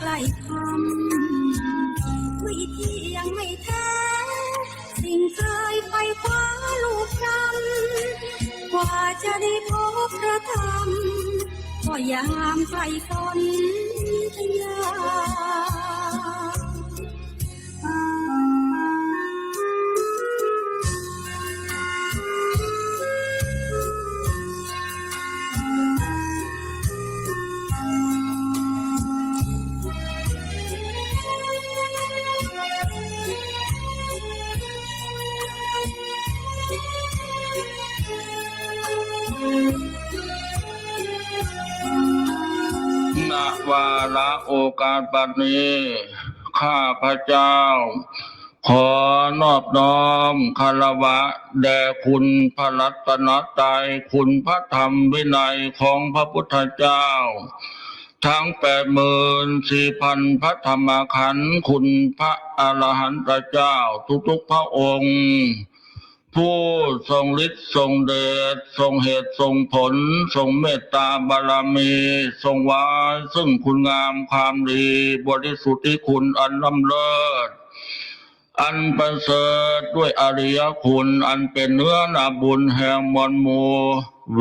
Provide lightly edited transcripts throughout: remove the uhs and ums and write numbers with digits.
ใกล้คำวิธียังไม่แท้สิ่งเคยไปคว้าลูกจำกว่าจะได้พบพระธรรมก็ยามใกล้ฝนทยาณวาระโอกาสบัดนี้ข้าพเจ้าขอนอบน้อมคารวะแด่คุณพระรัตนตรัยคุณพระธรรมวินัยของพระพุทธเจ้าทั้ง84,000พระธรรมขันธ์คุณพระอรหันตเจ้าทุกๆพระองค์ผู้ทรงฤทธิ์ทรงเดชทรงเหตุทรงผลทรงเมตตาบารมีทรงไว้ซึ่งคุณงามความดีบริสุทธิคุณอันล้ำเลิศอันประเสริฐด้วยอริยคุณอันเป็นเนื้อนาบุญแห่งมวลหมู่เว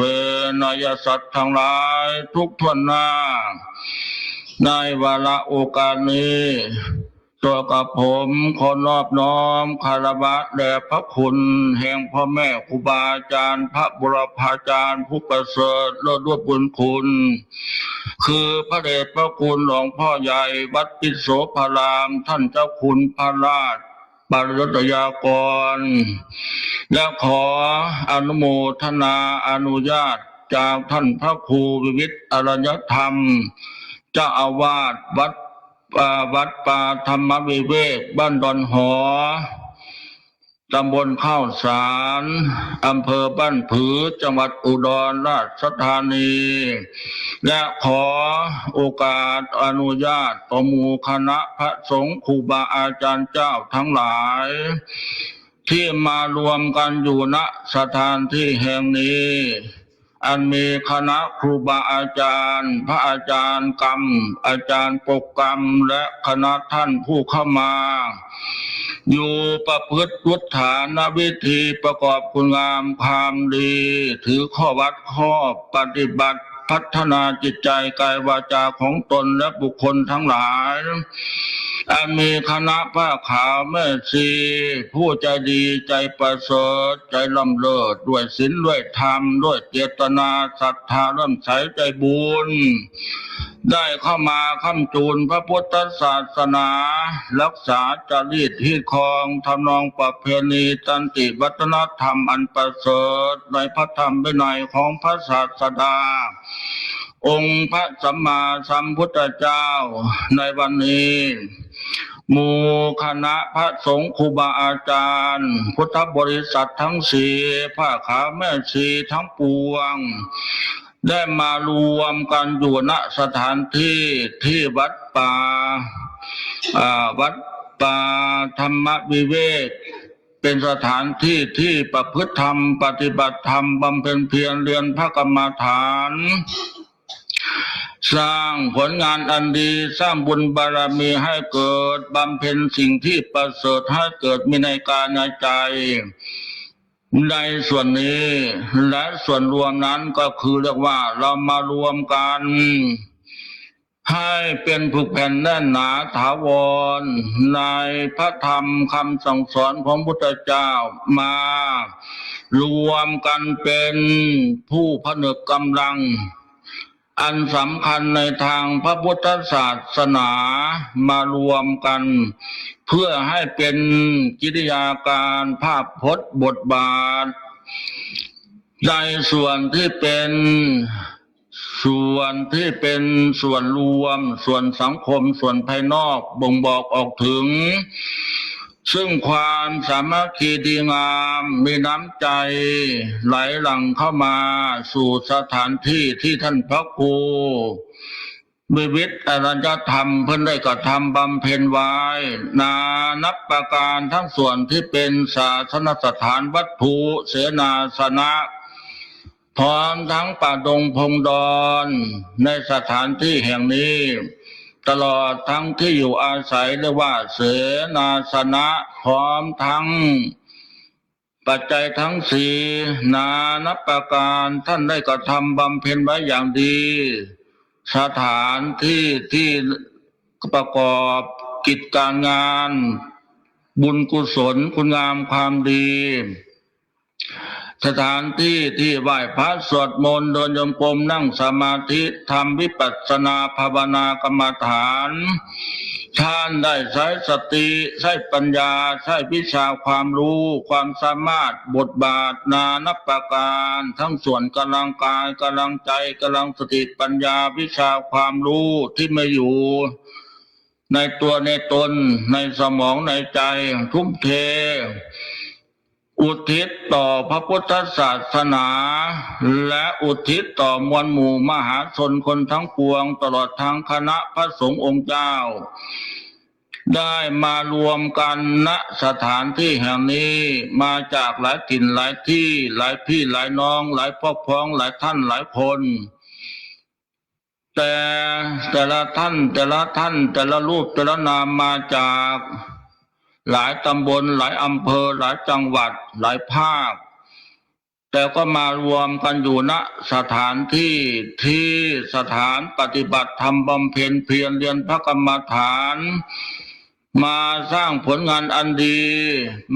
นยสัตว์ทั้งหลายทุกทวนหน้าในวาระโอกาสนี้ตัวกับผมขอนอบน้อมคารวะแด่พระคุณแห่งพ่อแม่ครูบาอาจารย์พระบุรพาจารย์ผู้ประเสริฐและด้วยบุญคุณคือพระเดชพระคุณหลวงพ่อใหญ่วัดปิโสภารามท่านเจ้าคุณพระราชปริยัตยากรและขออนุโมทนาอนุญาตจากท่านพระครูวิวิตรอรยธรรมเจ้าอาวาสวัดป่าธรรมวิเวกบ้านดอนหอตำบลข้าวสารอำเภอบ้านผือจังหวัดอุดรราชธานีและขอโอกาสอนุญาตต่อหมู่คณะพระสงฆ์ครูบาอาจารย์เจ้าทั้งหลายที่มารวมกันอยู่ณสถานที่แห่งนี้อันมีคณะครูบาอาจารย์พระอาจารย์กรรมอาจารย์ปกกรรมและคณะท่านผู้เข้ามาอยู่ประพฤติวุฒานวิธีประกอบคุณงามความดีถือข้อวัดข้อปฏิบัติพัฒนาจิตใจกายวาจาของตนและบุคคลทั้งหลายมีคณะผ้าขาวแม่ชีผู้ใจดีใจประเสริฐใจล้ำเลิศด้วยศีลด้วยธรรมด้วยเจตนาศรัทธาเริ่มใสใจบุญได้เข้ามาค้ำจูนพระพุทธศาสนารักษาจริตที่ครองทำนองประเพณีสันติวัฒนธรรมอันประเสริฐในพระธรรมวินัยของพระศาสดาองค์พระสัมมาสัมพุทธเจ้าในวันนี้หมู่คณะพระสงฆ์ครูบาอาจารย์พุทธบริษัททั้งสี่ผ้าขาวแม่ชีทั้งปวงได้มารวมกันอยู่ณสถานที่ที่วัดป่าธรรมวิเวกเป็นสถานที่ที่ประพฤติธรรมปฏิบัติธรรมบำเพ็ญเพียรเรียนพระกรรมฐานสร้างผลงานอันดีสร้างบุญบารมีให้เกิดบำเพ็ญสิ่งที่ประเสริฐให้เกิดมีในกายในใจในส่วนนี้และส่วนรวมนั้นก็คือเรียกว่าเรามารวมกันให้เป็นผูกแผ่นแน่นหนาถาวรในพระธรรมคำสั่งสอนของพุทธเจ้ามารวมกันเป็นผู้ผนึกกำลังอันสำคัญในทางพระพุทธศาสนามารวมกันเพื่อให้เป็นกิริยาการภาพพจน์บทบาทในส่วนที่เป็นส่วนรวมส่วนสังคมส่วนภายนอกบ่งบอกออกถึงซึ่งความสามัคคีดีงามมีน้ำใจไหลหลั่งเข้ามาสู่สถานที่ที่ท่านพระครูวิวิตรอรยธรรมเพิ่นได้กระทำบำเพ็ญไว้นานับประการทั้งส่วนที่เป็นศาสนสถานวัตถุเสนาสนะพร้อมทั้งป่าดงพงดรในสถานที่แห่งนี้ ตลอดทั้งที่อยู่อาศัยเรียกว่าเสนาสนะพร้อมทั้งปัจจัยทั้งสี่นานับประการท่านได้กระทำบำเพ็ญไว้อย่างดีสถานที่ที่ประกอบกิจการงานบุญกุศลคุณงามความดีสถานที่ที่ไหว้พระสวดมนต์เดินโยมกรมนั่งสมาธิทำวิปัสสนาภาวนากรรมฐานท่านได้ใช้สติใช้ปัญญาใช้วิชาความรู้ความสามารถบทบาทนานับประการทั้งส่วนกำลังกายกำลังใจกำลังสติปัญญาวิชาความรู้ที่ไม่อยู่ในตัวในตนในสมองในใจทุ่มเทอุทิศต่อพระพุทธศาสนาและอุทิศต่อมวลหมู่มหาชนคนทั้งปวงตลอดทั้งคณะพระสงฆ์องค์เจ้าได้มารวมกันณสถานที่แห่งนี้มาจากหลายถิ่นหลายที่หลายพี่หลายน้องหลายพ่อพ้องหลายท่านหลายคนแต่ละท่านแต่ละรูปแต่ละนามมาจากหลายตำบลหลายอำเภอหลายจังหวัดหลายภาคแต่ก็มารวมกันอยู่ณสถานที่ที่สถานปฏิบัติธรรมบำเพ็ญเพียรเรียนพระกรรมฐานมาสร้างผลงานอันดี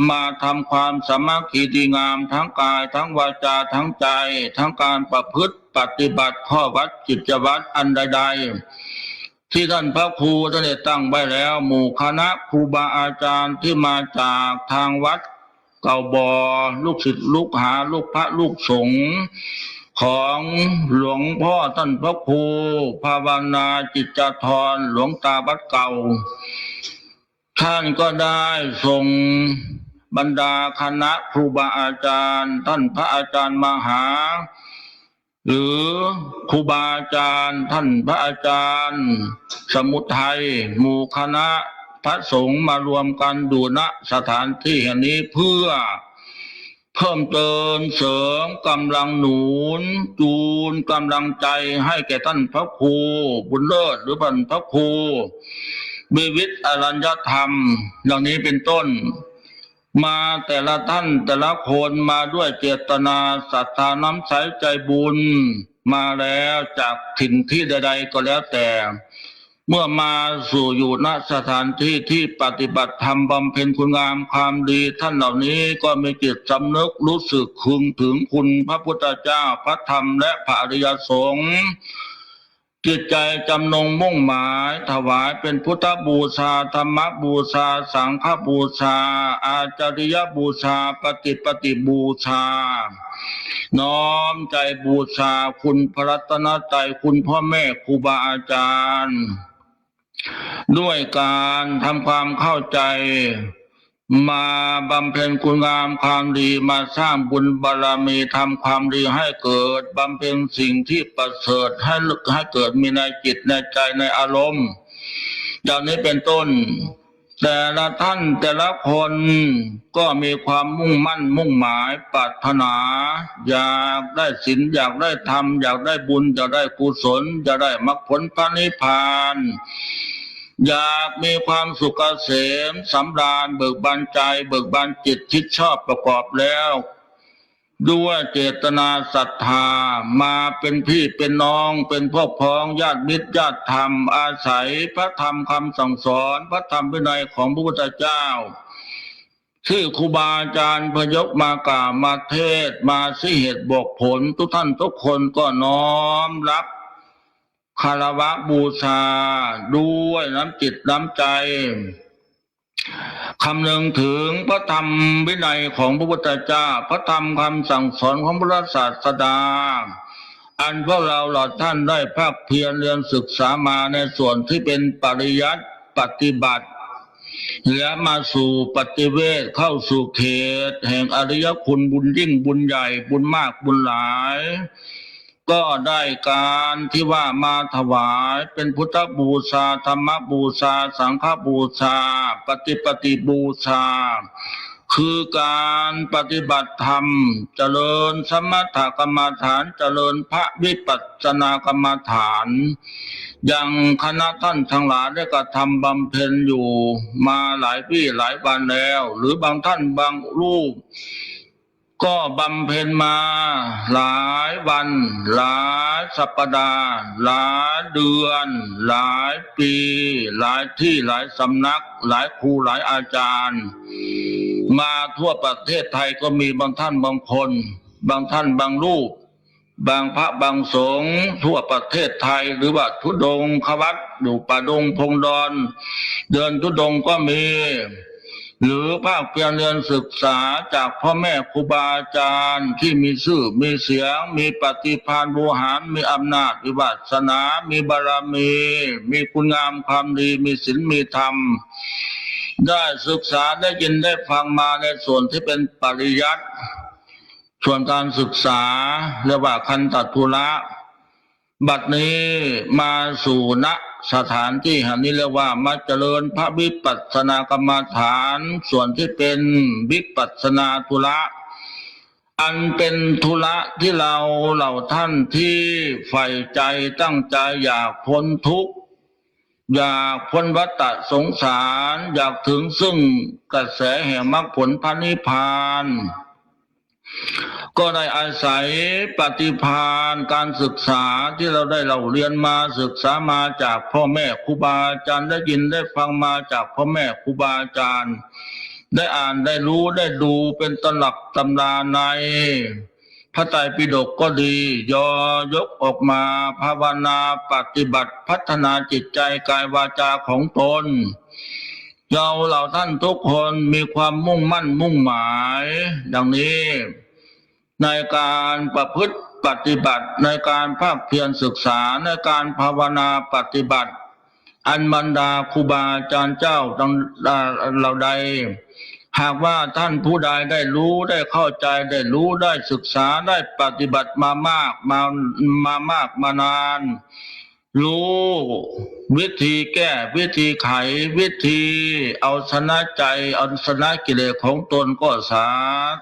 มาทำความสามัคคีดีงามทั้งกายทั้งวาจาทั้งใจทั้งการประพฤติปฏิบัติข้อวัดกิจวัตรอันใดๆที่ท่านพระครูท่านได้ตั้งไว้แล้วหมู่คณะครูบาอาจารย์ที่มาจากทางวัดเก่าบ่อลูกศิษย์ลูกหาลูกพระลูกสงฆ์ของหลวงพ่อท่านพระครูภาวนาจิตจธรหลวงตาวัดเก่าท่านก็ได้ส่งบรรดาคณะครูบาอาจารย์ท่านพระอาจารย์มหาหรือครูบาอาจารย์ท่านพระอาจารย์สมุทัยหมู่คณะพระสงฆ์มารวมกันอยู่ณสถานที่แห่งนี้เพื่อเพิ่มเติมเสริมกำลังหนุนจูนกำลังใจให้แก่ท่านพระครูบุญเลิศหรือท่านพระครูวิวิตรอรัญญธรรมอย่างนี้เป็นต้นมาแต่ละท่านแต่ละคนมาด้วยเจตนาศรัทธาน้ำใสใจบุญมาแล้วจากถิ่นที่ใดๆก็แล้วแต่เมื่อมาสู่อยู่ณสถานที่ที่ปฏิบัติธรรมบำเพ็ญคุณงามความดีท่านเหล่านี้ก็มีจิตสำนึกรู้สึกคึงถึงคุณพระพุทธเจ้าพระธรรมและพระอริยสงฆ์จิตใจจำนงมุ่งหมายถวายเป็นพุทธบูชาธรรมบูชาสังฆบูชาอาจาริยบูชาปฏิบูชาน้อมใจบูชาคุณพระรัตนตรัยคุณพ่อแม่ครูบาอาจารย์ด้วยการทำความเข้าใจมาบำเพ็ญคุณงามความดีมาสร้างบุญบารมีทำความดีให้เกิดบำเพ็ญสิ่งที่ประเสริฐให้เกิดมีในจิตในใจในอารมณ์อย่างนี้เป็นต้นแต่ละท่านแต่ละคนก็มีความมุ่งมั่นมุ่งหมายปรารถนาอยากได้ศีลอยากได้ธรรมอยากได้บุญอยากได้กุศลอยากได้มรรคผลพระนิพพานอยากมีความสุขเกษมสำราญเบิกบานใจเบิกบานจิตที่ชอบประกอบแล้วด้วยเจตนาศรัทธามาเป็นพี่เป็นน้องเป็นพ่อพ้องญาติมิตรญาติธรรมอาศัยพระธรรมคำสั่งสอนพระธรรมวินัยของพระพุทธเจ้าที่ครูบาอาจารย์พยกมากล่าวมาเทศมาสิเหตุบอกผลทุกท่านทุกคนก็น้อมรับคารวะบูชาด้วยน้ำจิตน้ำใจคำนึงถึงพระธรรมวินัยของพระพุทธเจ้าพระธรรมคำสั่งสอนของพระศาสดาอันพวกเราเหล่าท่านได้ภาคเพียรเรียนศึกษามาในส่วนที่เป็นปริยัติปฏิบัติและมาสู่ปฏิเวทเข้าสู่เขตแห่งอริยคุณบุญยิ่งบุญใหญ่บุญมากบุญหลายก็ได้การที่ว่ามาถวายเป็นพุทธบูชาธรรมบูชาสังฆบูชาปฏิบูชาคือการปฏิบัติธรรมเจริญสมถกรรมฐานเจริญพระวิปัสสนากรรมฐาน อย่างคณะท่านทั้งหลายได้กระทำบำเพ็ญอยู่มาหลายปีหลายวันแล้ว หรือบางท่านบางรูปก็บำเพ็ญมาหลายวันหลายสัปดาห์หลายเดือนหลายปีหลายที่หลายสำนักหลายครูหลายอาจารย์มาทั่วประเทศไทยก็มีบางท่านบางคนบางท่านบางรูปบางพระบางสงฆ์ทั่วประเทศไทยหรือว่าทุดงควัตอยู่ป่าดงพงดอนเดินทุดงก็มีหรือภาคเพียรเรียนศึกษาจากพ่อแม่ครูบาอาจารย์ที่มีชื่อมีเสียงมีปฏิภาณบูหารมีอำนาจวิวัฒนามีบารมีมีคุณงามความดีมีศีลมีธรรมได้ศึกษาได้ยินได้ฟังมาในส่วนที่เป็นปริยัติส่วนการศึกษาเรียกว่าคันตทุระบัดนี้มาสู่ณสถานที่แห่งนี้เรียกว่ามาเจริญพระวิปัสสนากรรมฐานส่วนที่เป็นวิปัสสนาธุระอันเป็นธุระที่เราเหล่าท่านที่ใฝ่ใจตั้งใจอยากพ้นทุกข์อยากพ้นวัฏสงสารอยากถึงซึ่งกระแสแห่งมรรคผลพระนิพพานก็ได้อาศัยปฏิภาณการศึกษาที่เราได้เราเรียนมาศึกษามาจากพ่อแม่ครูบาอาจารย์ได้ยินได้ฟังมาจากพ่อแม่ครูบาอาจารย์ได้อ่านได้รู้ได้ดูเป็นตำรับตำราในพระไตรปิฎกก็ดียกออกมาภาวนาปฏิบัติพัฒนาจิตใจกายวาจาของตนเราเหล่าท่านทุกคนมีความมุ่งมั่นมุ่งหมายดังนี้ในการประพฤติปฏิบัติในการภาคเพียรศึกษาในการภาวนาปฏิบัติอันบรรดาครูบาอาจารย์เจ้าเราใดหากว่าท่านผู้ใดได้รู้ได้เข้าใจได้รู้ได้ศึกษาได้ปฏิบัติมามากมานานรู้วิธีแก้วิธีไขวิธีเอาชนะใจเอาชนะกิเลสของตนก็สา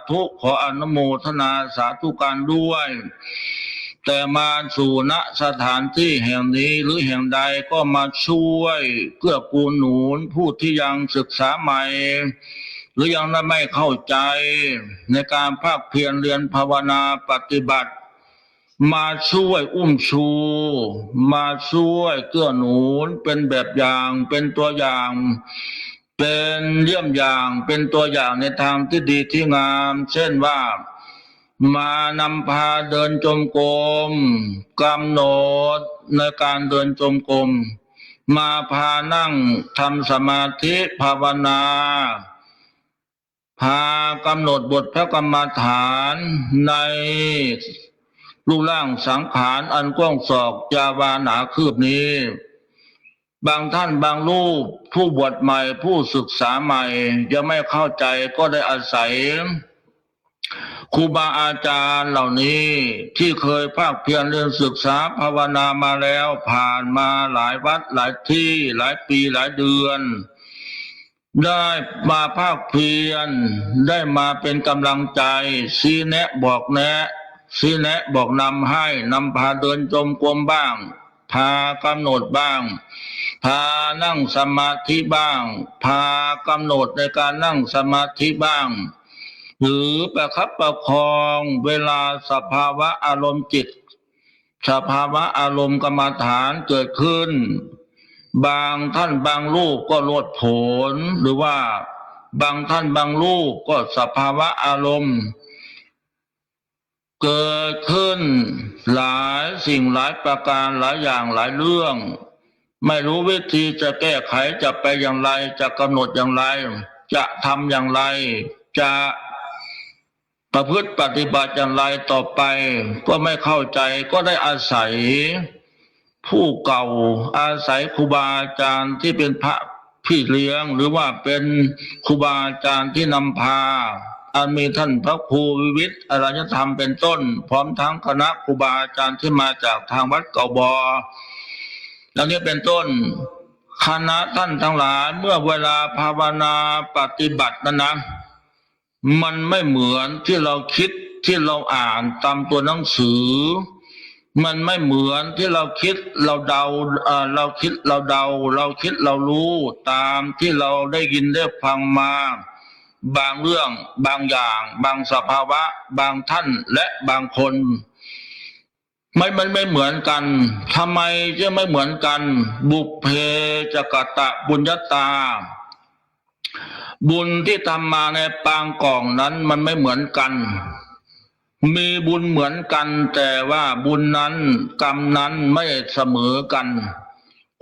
ธุขออนุโมทนาสาธุการด้วยแต่มาสู่ณสถานที่แห่งนี้หรือแห่งใดก็มาช่วยเกื้อกูลหนุนผู้ที่ยังศึกษาใหม่หรือยังไม่เข้าใจในการภาคเพียรเรียนภาวนาปฏิบัติมาช่วยอุ้มชูมาช่วยเกื้อหนุนเป็นแบบอย่างเป็นตัวอย่างเป็นเยี่ยมอย่างเป็นตัวอย่างในทางที่ดีที่งามเช่นว่ามานำพาเดินจงกรมกำหนดในการเดินจงกรมมาพานั่งทำสมาธิภาวนาพากำหนดบทพระกรรมฐานในรูปร่างสังขารอันกว้างศอกยาวาหนาคืบนี้บางท่านบางรูปผู้บวชใหม่ผู้ศึกษาใหม่ยังไม่เข้าใจก็ได้อาศัยครูบาอาจารย์เหล่านี้ที่เคยภาคเพียรเรียนศึกษาภาวนามาแล้วผ่านมาหลายวัดหลายที่หลายปีหลายเดือนได้มาภาคเพียรได้มาเป็นกำลังใจชี้แนะบอกแนะชี้แนะบอกนำให้นำพาเดินจงกรมบ้างพากำหนดบ้างพานั่งสมาธิบ้างพากำหนดในการนั่งสมาธิบ้างหรือประคับประคองเวลาสภาวะอารมณ์จิตสภาวะอารมณ์กรรมฐานเกิดขึ้นบางท่านบางรูปก็ลดผลหรือว่าบางท่านบางรูปก็สภาวะอารมณ์เกิดขึ้นหลายสิ่งหลายประการหลายอย่างหลายเรื่องไม่รู้วิธีจะแก้ไขจะไปอย่างไรจะกำหนดอย่างไรจะทำอย่างไรจะประพฤติปฏิบัติอย่างไรต่อไปก็ไม่เข้าใจก็ได้อาศัยผู้เก่าอาศัยครูบาอาจารย์ที่เป็นพระพี่เลี้ยงหรือว่าเป็นครูบาอาจารย์ที่นำพาอันมีท่านพระครูวิวิตรอรัญธรรมเป็นต้นพร้อมทั้งคณะครูบาอาจารย์ที่มาจากทางวัดเก่าบอดังนี้เป็นต้นคณะท่านทั้งหลายเมื่อเวลาภาวนาปฏิบัตินั้นนะมันไม่เหมือนที่เราคิดที่เราอ่านตามตัวหนังสือ มันไม่เหมือนที่เราคิดเราเดาเราคิดเราเดาเราคิดเรารู้ตามที่เราได้ยินได้ฟังมาบางเรื่องบางอย่างบางสภาวะบางท่านและบางคนมันไม่เหมือนกันทำไมจะไม่เหมือนกันบุพเพจกตะบุญญาตาบุญที่ทำมาในปางก่อนนั้นมันไม่เหมือนกันมีบุญเหมือนกันแต่ว่าบุญนั้นกรรมนั้นไม่เสมอกัน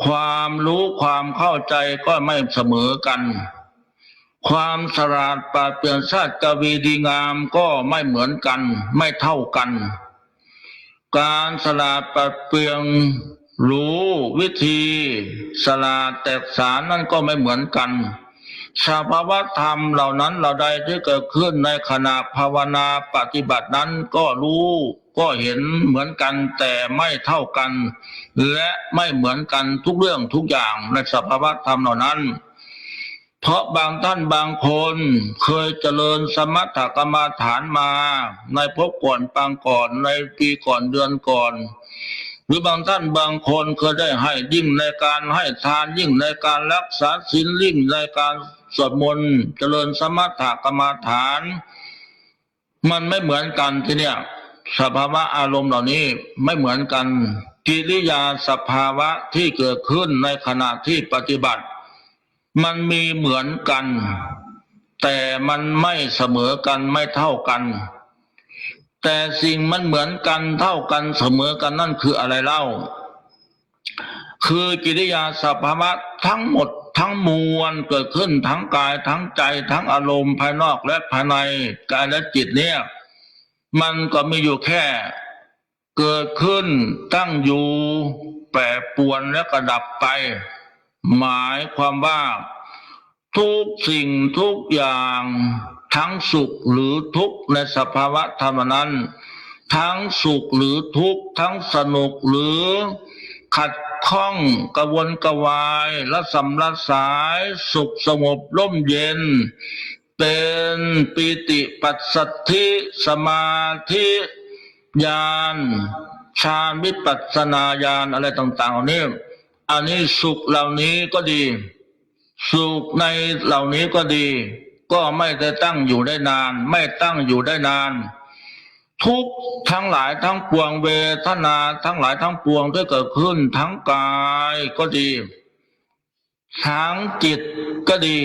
ความรู้ความเข้าใจก็ไม่เสมอกันความฉลาดปราดเปรื่องชาติกวีดีงามก็ไม่เหมือนกันไม่เท่ากันการฉลาดปราดเปรื่องรู้วิธีฉลาดแตกฉานนั่นก็ไม่เหมือนกันสภาวะธรรมเหล่านั้นเหล่าใดที่เกิดขึ้นในขณะภาวนาปฏิบัตินั้นก็รู้ก็เห็นเหมือนกันแต่ไม่เท่ากันและไม่เหมือนกันทุกเรื่องทุกอย่างในสภาวะธรรมเหล่านั้นเพราะบางท่านบางคนเคยเจริญสมถกรรมฐานมาในภพก่อนปางก่อนในปีก่อนเดือนก่อนหรือบางท่านบางคนเคยได้ให้ยิ่งในการให้ทานยิ่งในการรักษาศีลยิ่งในการสวดมนต์เจริญสมถกรรมฐานมันไม่เหมือนกันทีเนี้ยสภาวะอารมณ์เหล่านี้ไม่เหมือนกันกิริยาสภาวะที่เกิดขึ้นในขณะที่ปฏิบัติมันมีเหมือนกันแต่มันไม่เสมอกันไม่เท่ากันแต่สิ่งมันเหมือนกันเท่ากันเสมอกันนั่นคืออะไรเล่าคือกิริยาสภาวะทั้งหมดทั้งมวลเกิดขึ้นทั้งกายทั้งใจทั้งอารมณ์ภายนอกและภายในกายและจิตเนี่ยมันก็มีอยู่แค่เกิดขึ้นตั้งอยู่แปรปรวนและก็ดับไปหมายความว่าทุกสิ่งทุกอย่างทั้งสุขหรือทุกข์ในสภาวะธรรมนั้นทั้งสุขหรือทุกข์ทั้งสนุกหรือขัดข้องกระวนกระวายละสำละสายสุขสงบร่มเย็นเป็นปิติปัสสัทธิสมาธิญาณฌานวิปัสสนาญาณอะไรต่างๆนี้อันนี้สุขเหล่านี้ก็ดีสุขในเหล่านี้ก็ดีก็ไม่ได้ตั้งอยู่ได้นานไม่ตั้งอยู่ได้นานทุกทั้งหลายทั้งปวงเวทนาทั้งหลายทั้งปวงที่เกิดขึ้นทั้งกายก็ดีทั้งจิตก็ดี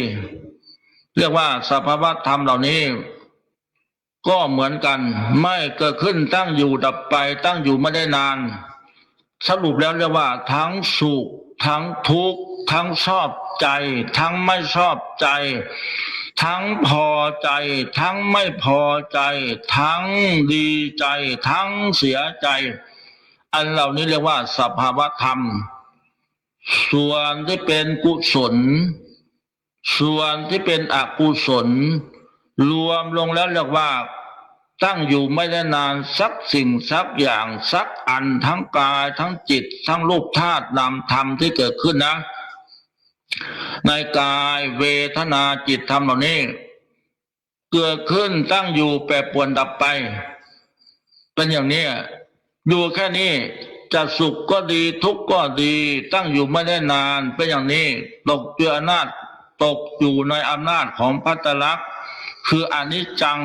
เรียกว่าสภาวะธรรมเหล่านี้ก็เหมือนกันไม่เกิดขึ้นตั้งอยู่ดับไปตั้งอยู่ไม่ได้นานสรุปแล้วเรียกว่าทั้งสุขทั้งทุกข์ทั้งชอบใจทั้งไม่ชอบใจทั้งพอใจทั้งไม่พอใจทั้งดีใจทั้งเสียใจอันเหล่านี้เรียกว่าสภาวะธรรมส่วนที่เป็นกุศลส่วนที่เป็นอกุศลรวมลงแล้วเรียกว่าตั้งอยู่ไม่ได้นานสักสิ่งสักอย่างสักอันทั้งกายทั้งจิตทั้งรูปธาตุนามธรรมที่เกิดขึ้นนะในกายเวทนาจิตธรรมเหล่านี้เกิดขึ้นตั้งอยู่แปรปรวนดับไปเป็นอย่างนี้อยู่แค่นี้จะสุขก็ดีทุกข์ก็ดีตั้งอยู่ไม่ได้นานเป็นอย่างนี้ตกอยู่อำนาจตกอยู่ในอำนาจของภัตตลักษณ์คืออนิจจัง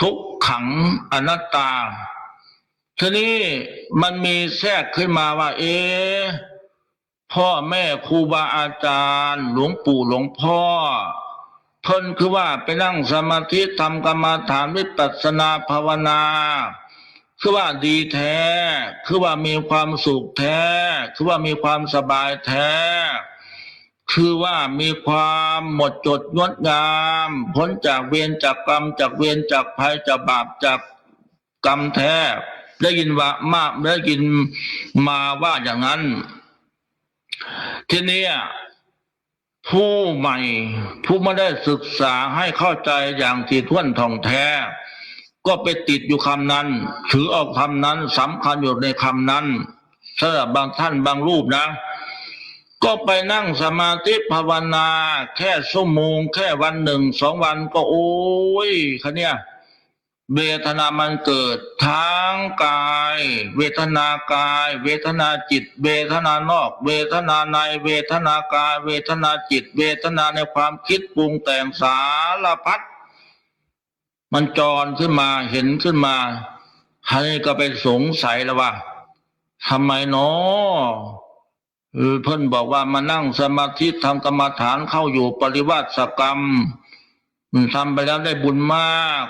ทุกขังอนัตตาทีนี้มันมีแทรกขึ้นมาว่าพ่อแม่ครูบาอาจารย์หลวงปู่หลวงพ่อเพิ่นคือว่าไปนั่งสมาธิทำกรรมฐานวิปัสสนาภาวนาคือว่าดีแท้คือว่ามีความสุขแท้คือว่ามีความสบายแท้คือว่ามีความหมดจดงดงามพ้นจากเวรจากกรรมจากเวรจากภัยจากบาปจากกรรมแท้ได้ยินว่ามาได้ยินมาว่าอย่างนั้นทีนี้ผู้ใหม่ผู้ไม่ได้ศึกษาให้เข้าใจอย่างถี่ถ้วนท่องแท้ก็ไปติดอยู่คำนั้นถือเอาคำนั้นสำคัญอยู่ในคำนั้นสำหรับบางท่านบางรูปนะก็ไปนั่งสมาธิภาวนาแค่ชั่วโมงแค่วันหนึ่ง2 วันก็โอ้ยคะเนี่ยเวทนามันเกิดทั้งกาย เวทนากาย เวทนาจิต เวทนานอก เวทนาใน เวทนากาย เวทนาจิต เวทนาในความคิดปรุงแต่งสารพัดมันจรขึ้นมาเห็นขึ้นมาให้ก็ไปสงสัยแล้วว่าทำไมเนาะเพิ่นบอกว่ามานั่งสมาธิทำกรรมฐานเข้าอยู่ปริวาสกรรมทำไปแล้วได้บุญมาก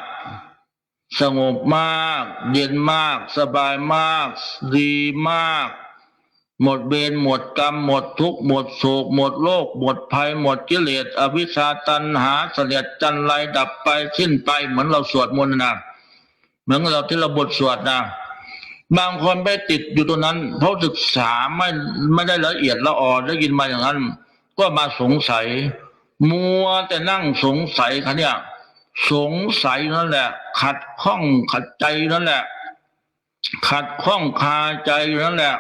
สงบมากเย็นมากสบายมากดีมากหมดเวรหมดกรรมหมดทุกข์หมดโศกหมดโรคหมดภัยหมดกิเลสอวิชชาตัณหาเสลียดจันไรดับไปสิ้นไปเหมือนเราสวดมนต์นะเหมือนเราที่เราบทสวดนะบางคนไปติดอยู่ตรงนั้นเพราะศึกษาไม่ได้ละเอียดละอ่อนได้ยินมาอย่างนั้นก็มาสงสัยมัวแต่นั่งสงสัยค่ะเนี่ยสงสัยนั่นแหละขัดข้องขัดใจนั่นแหละขัดข้องคาใจนั่นแหละ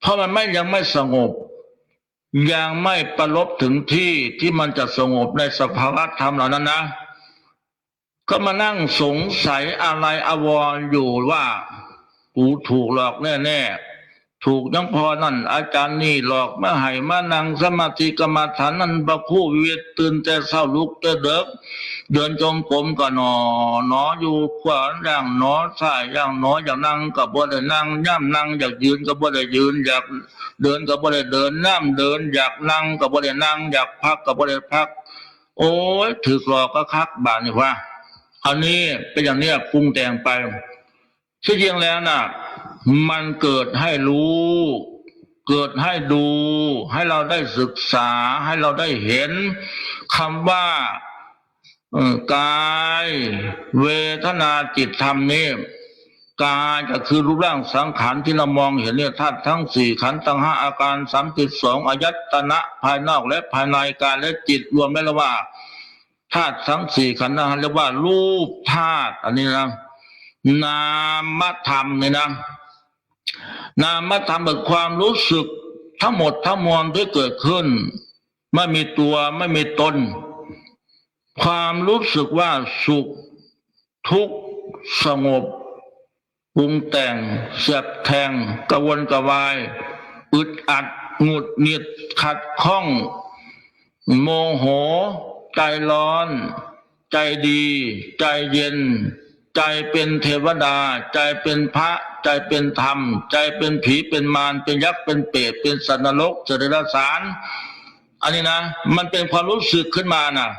เพราะมันยังไม่สงบยังไม่ประลบถึงที่มันจะสงบในสภาวะธรรมเหล่านั้นนะก็มานั่งสงสัยอะไรอาวรณ์อยู่ว่ากูถูกหลอกแน่ๆถูกยังพอนั่นอาจารย์นี่หลอกมาให้มานั่งสมาธิกรรมฐานนั่นบะคู่วิเวกตื่นแต่เช้าลุกแต่เด็กเดินจงกรมก็หนออยู่ขวาอย่างหนอซ้ายอย่างหนออยากนั่งก็บ่ได้นั่งย่ำนั่งอยากยืนก็บ่ได้ยืนอยากเดินก็บ่ได้เดินน้ำเดินอยากนั่งก็บ่ได้นั่งอยากพักก็บ่ได้พักโอ้ยถูกหลอกก็คักบาดนี่ว่าอันนี้เป็นอย่างนี้ปรุงแต่งไปที่จริงแล้วน่ะมันเกิดให้รู้เกิดให้ดูให้เราได้ศึกษาให้เราได้เห็นคำว่ากายเวทนาจิตธรรมนี้กายก็คือรูปร่างสังขารที่เรามองเห็นเนี่ยธาตุทั้งสี่ขันธ์ทั้งห้าอาการ32อายตนะภายนอกและภายในกายและจิตรวมได้แล้วว่าธาตุทั้งสี่ขันธ์นั้นเรียกว่ารูปธาตุอันนี้นะนามธรรมเนี่ยนะนามธรรมเป็นความรู้สึกทั้งหมดทั้งมวลที่เกิดขึ้นไม่มีตัวไม่มีตนความรู้สึกว่าสุขทุกข์สงบปรุงแต่งเสียบแทงกระวนกระวายอึดอัดหงุดหงิดขัดข้องโมโหใจร้อนใจดีใจเย็นใจเป็นเทวดาใจเป็นพระใจเป็นธรรมใจเป็นผีเป็นมารเป็นยักษ์เป็นเปรตเป็นสัตว์นรกเสด็จสารอันนี้นะมันเป็นความรู้สึกขึ้นมานะ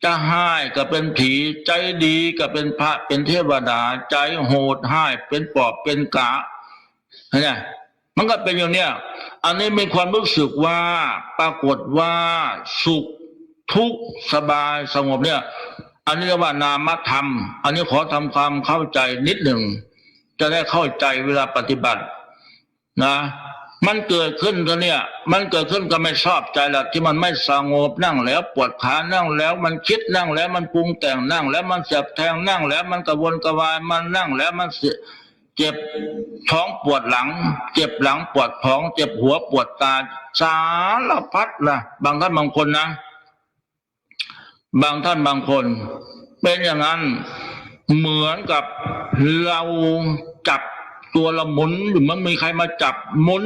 จะให้ก็เป็นผีใจดีก็เป็นพระเป็นเทวดาใจโหดให้เป็นปอบเป็นกะเนี่ยมันก็เป็นอย่างเนี้ยอันนี้มีความรู้สึกว่าปรากฏว่าสุขทุกข์สบายสงบเนี่ยอันนี้เรียกว่านามธรรมอันนี้ขอทำความเข้าใจนิดหนึ่งจะได้เข้าใจเวลาปฏิบัตินะมันเกิดขึ้นตัวเนี่ยมันเกิดขึ้นก็ไม่ชอบใจละที่มันไม่สงบนั่งแล้วปวดขานั่งแล้วมันคิดนั่งแล้วมันปรุงแต่งนั่งแล้วมันเสียบแทงนั่งแล้วมันกระวนกระวายมันนั่งแล้วมันเจ็บท้องปวดหลังเจ็บหลังปวดท้องเจ็บหัวปวดตาสารพัดนะบางท่านบางคนนะบางท่านบางคนเป็นอย่างนั้นเหมือนกับเราจับตัวเราหมุนหรือมันมีใครมาจับหมุน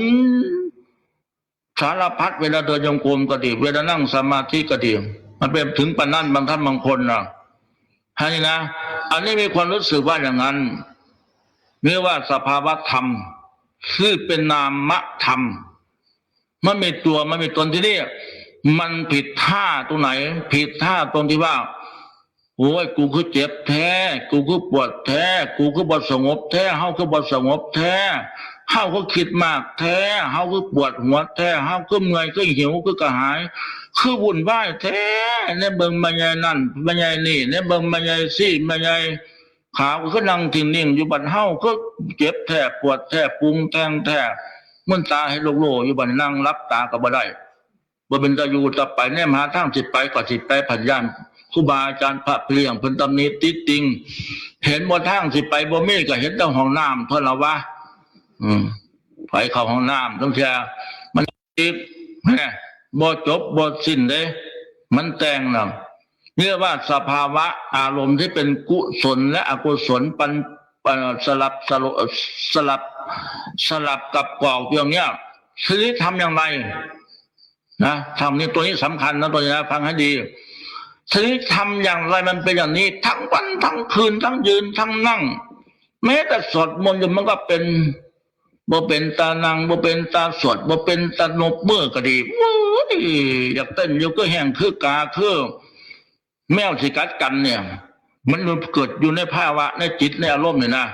สารพัดเวลาเดินจงกรมก็ดีเวลานั่งสมาธิก็ดีมันเป็นถึงปานนั้นบางท่านบางคนนะให้นะอันนี้มีความรู้สึกว่าอย่างนั้นเรียกว่าสภาวะธรรมคือเป็นนามธรรมมันมีตัวมันมีตนที่นี่มันผิดท่าตรงไหนผิดท่าตรงที่ว่าโอ้ยกูคือเจ็บแท้กูคือปวดแท้กูคือบ่สงบแท้เฮาคือบ่สงบแท้เฮาคือคิดมากแท้เฮาคือปวดหัวแท้เฮาคือเมื่อยคือหิวคือกระหายคือวุ่นวายแท้เนี่ยเบิ่งมาใหญ่นั่นมาใหญ่นี่เนี่ยเบิ่งมาใหญ่ซี่มาใหญ่ขาก็นั่งนิ่งๆอยู่บัดเฮาก็เจ็บแท้ปวดแท้ปรุงแต่งแท้มันตาให้โลกๆอยู่บัดนั่งรับตาก็บ่ได้บ่เป็นตาอยู่ต่อไปแนมหาทางสิไปก็สิไปผัดย่านครูบาอาจารย์พระเปลี่ยงเพิ่นตำหนิติดติงเห็นบ่ทางสิไปบ่มีก็เห็นแต่ห้องน้ำเท่านั้นวะไปเข้าห้องน้ำต้องเชื่อมันติดบ่จบบ่สิ้นเด้มันแต่งน่ะเรียกว่าสภาวะอารมณ์ที่เป็นกุศลและอกุศล สลับสลับสลับสลับกับกรอกอย่างเนี้ยทีนี้ทำอย่างไรนะทำนี่ตัวนี้สำคัญนะตัวนี้นะฟังให้ดีทีนี้ทำอย่างไรมันเป็นอย่างนี้ทั้งวันทั้งคืนทั้งยืนทั้งนั่งแม้แต่สวดมนต์มันก็เป็นบ่เป็นตานังบ่เป็นตาสวดบ่เป็นตานบมือก็ดีอยากเต้นอยู่ก็แห้งคือกาคือแมวสิกัดกันเนี่ยมันเกิดอยู่ในภาวะในจิตในอารมณ์เนี่ยนะ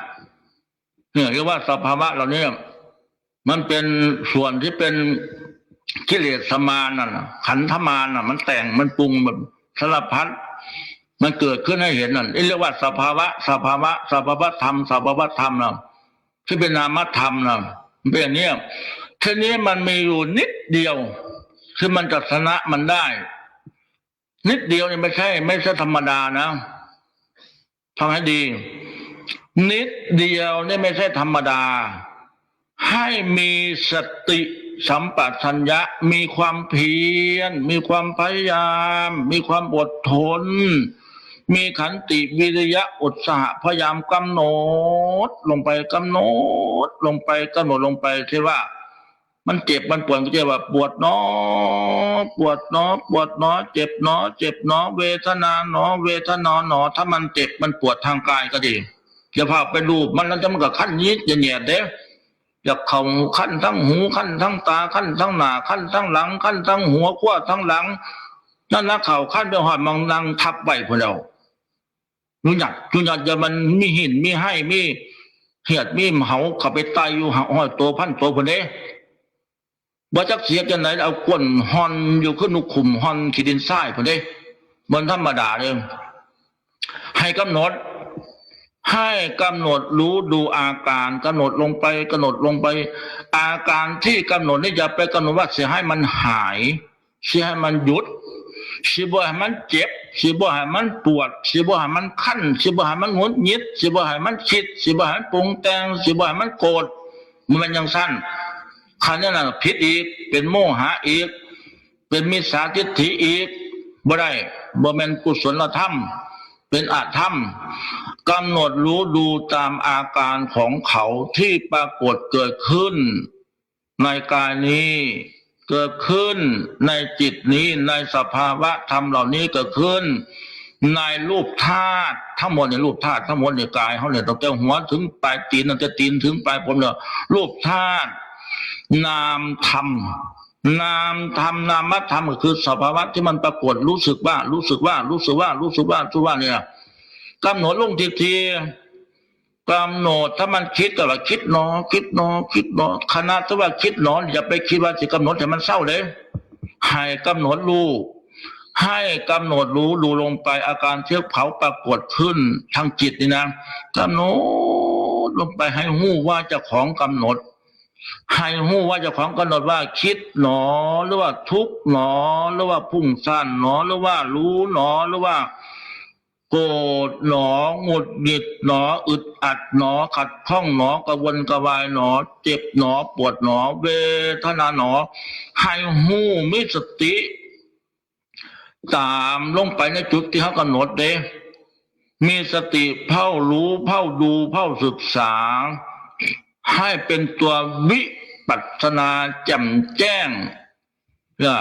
เนี่ยเรียกว่าสภาวะเหล่านี้มันเป็นส่วนที่เป็นกิเลสมารน่ะขันธมารน่ะมันแต่งมันปรุงแบบสารพัดมันเกิดขึ้นให้เห็นนั่นเรียกว่าสภาวะธรรมนะที่เป็นนามธรรมนะเป็นอย่างนี้ทีนี้มันมีอยู่นิดเดียวที่มันจะชนะมันได้นิดเดียวนี่ไม่ใช่ธรรมดานะฟังให้ดีนิดเดียวนี่ไม่ใช่ธรรมดาให้มีสติสัมปชัญญะมีความเพียรมีความพยายามมีความอดทนมีขันติวิริยะอุตสาหะพยายามกำหนดลงไปที่ว่ามันเจ็บมันปวดก็จะว่าปวดเนาะเจ็บเนาะเวทนาเนาะถ้ามันเจ็บมันปวดทางกายก็ดีอย่าพาไปดูมันแล้วจะมันก็ขั้นยิดอย่าเหนียดเด้อยากเข่าขั้นทั้งหูขั้นทั้งตาขั้นทั้งหน้าขั้นทั้งหลังขั้นทั้งหัวขั้วทั้งหลังนั่นนะเข่าขั้นไปหอดมังนังทับไว้พวกเรารู้จักจะมันมีหินมีให้มีเหียดมีเหาขับไปตายอยู่หอยตัวพันตัวพวกนี้บ่จักเสียกันไหนเอาก้นฮอนอยู่ขึ้นนุขุมฮอนขีดินทรายพวกนี้บนธรรมดาเลยให้กำหนดรู้ดูอาการกำหนดลงไปอาการที่กำหนดนี่อย่าไปกำหนดว่าเสียให้มันหายเสียให้มันหยุดเสียบ่ให้มันเจ็บเสียบ่ให้มันปวดเสียบ่ให้มันคันเสียบ่ให้มันหงุดหงิดเสียบ่ให้มันคิดเสียบ่ให้มันปรุงแต่งเสียบ่ให้มันโกรธมันยังสั้นขันนั้นน่ะผิดอีกเป็นโมหะอีกเป็นมิจฉาทิฏฐิอีกบ่ได้บ่แม่นกุศลธรรมเป็นอธรรมกำหนดรู้ดูตามอาการของเขาที่ปรากฏเกิดขึ้นในกายนี้เกิดขึ้นในจิตนี้ในสภาวะธรรมเหล่านี้เกิดขึ้นในรูปธาตุทั้งหมดในรูปธาตุทั้งหมดในกายเขาเนี่ยตั้งแต่หัวถึงปลายตีนตั้งแต่ตีนถึงปลายผมเนี่ยรูปธาตุนามธรรมนามธรรมก็คือสภาวะที่มันปรากฏรู้สึกว่าเนี่ยกำหนดลงทีกำหนดถ้ามันคิดก็ว่าคิดหนอขณะที่ว่าคิดหนออย่าไปคิดว่าจะกำหนดให้มันเศร้าเลยให้กำหนดรู้ดูลงไปอาการเชื้อเผาปรากฏขึ้นทางจิตนี่นะกำหนดลงไปให้หู้ว่าเจ้าของกำหนดให้หู้ว่าเจ้าของกำหนดว่าคิดหนอหรือว่าทุกข์หนอหรือว่าพุ่งซ่านหนอหรือว่ารู้หนอหรือว่าโกรธหนอหงุดหงิดหนออึดอัดหนอขัดข้องหนอกระวนกระวายหนอเจ็บหนอปวดหนอเวทนาหนอให้หู้มีสติตามลงไปในจุดที่เขากำหนดเด้มีสติเฝ้ารู้เฝ้าดูเฝ้าศึกษาให้เป็นตัววิปัสสนาแจ่มแจ้งเนี่ย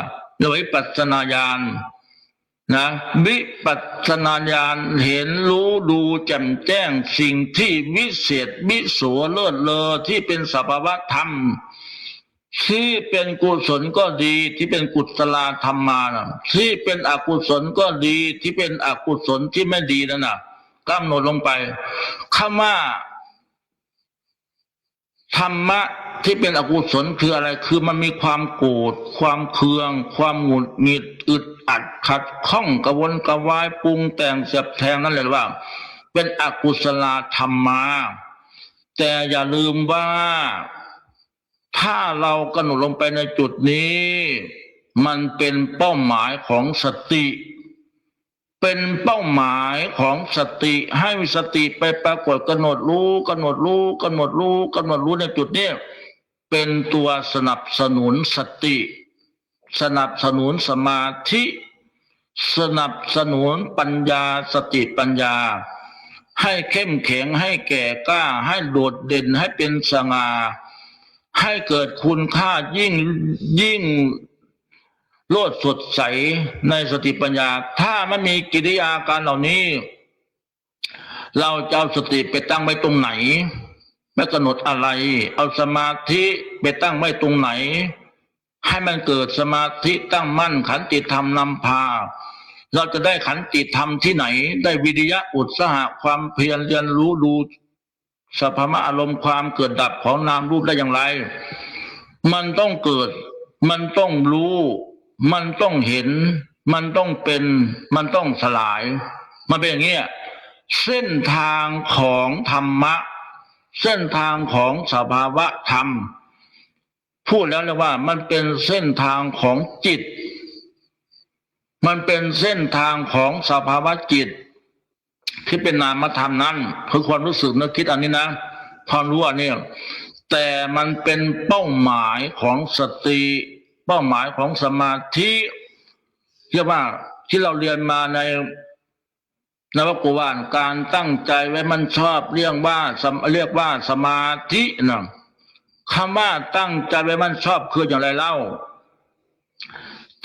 วิปัสสนาญาณนะวิปัสสนาญาณเห็นรู้ดูแจ่มแจ้งสิ่งที่วิเศษวิโสเลิศเลอที่เป็นสภาวะธรรมที่เป็นกุศลก็ดีที่เป็นกุศลธรรมานะที่เป็นอกุศลก็ดีที่เป็นอกุศลที่ไม่ดีนั่นน่ะกำหนดลงไปคำว่าธรรมะที่เป็นอกุศลคืออะไรคือมันมีความโกรธความเคืองความหงุดหงิดอึดอัดขัดข้องกระวนกระวายปรุงแต่งเสียบแทงนั่นเลยว่าเป็นอกุศลธรรมาแต่อย่าลืมว่าถ้าเรากำหนดลงไปในจุดนี้มันเป็นเป้าหมายของสติเป็นเป้าหมายของสติให้สติไปปรากฏกำหนดรู้ในจุดนี้เป็นตัวสนับสนุนสติสนับสนุนสมาธิสนับสนุนปัญญาสติปัญญา ให้เข้มแข็งให้แก่กล้าให้โดดเด่นให้เป็นสง่าให้เกิดคุณค่ายิ่งโลดสดใสในสติปัญญาถ้าไม่มีกิริยาการเหล่านี้เราจะเอาสติไปตั้งไว้ตรงไหนไม่กำหนดอะไรเอาสมาธิไปตั้งไว้ตรงไหนให้มันเกิดสมาธิตั้งมั่นขันติธรรมนำพาเราจะได้ขันติธรรมที่ไหนได้วิริยะอุตสาหะความเพียรเรียนรู้ดูสภาวะอารมณ์ความเกิดดับของนามรูปได้อย่างไรมันต้องเกิดมันต้องรู้มันต้องเห็นมันต้องเป็นมันต้องสลายมันเป็นอย่างนี้เส้นทางของธรรมะเส้นทางของสภาวะธรรมพูดแล้วเลยว่ามันเป็นเส้นทางของจิตมันเป็นเส้นทางของสภาวะจิตที่เป็นนามธรรมนั้นคือความรู้สึกนึกคิดอันนี้นะความรู้อันนี้แต่มันเป็นเป้าหมายของสติเป้าหมายของสมาธิเรียกว่าที่เราเรียนมาในนวโกวาทการตั้งใจไว้มันชอบเรียกว่าสมาธินะคำว่าตั้งใจไว้มันชอบคืออย่างไรเล่า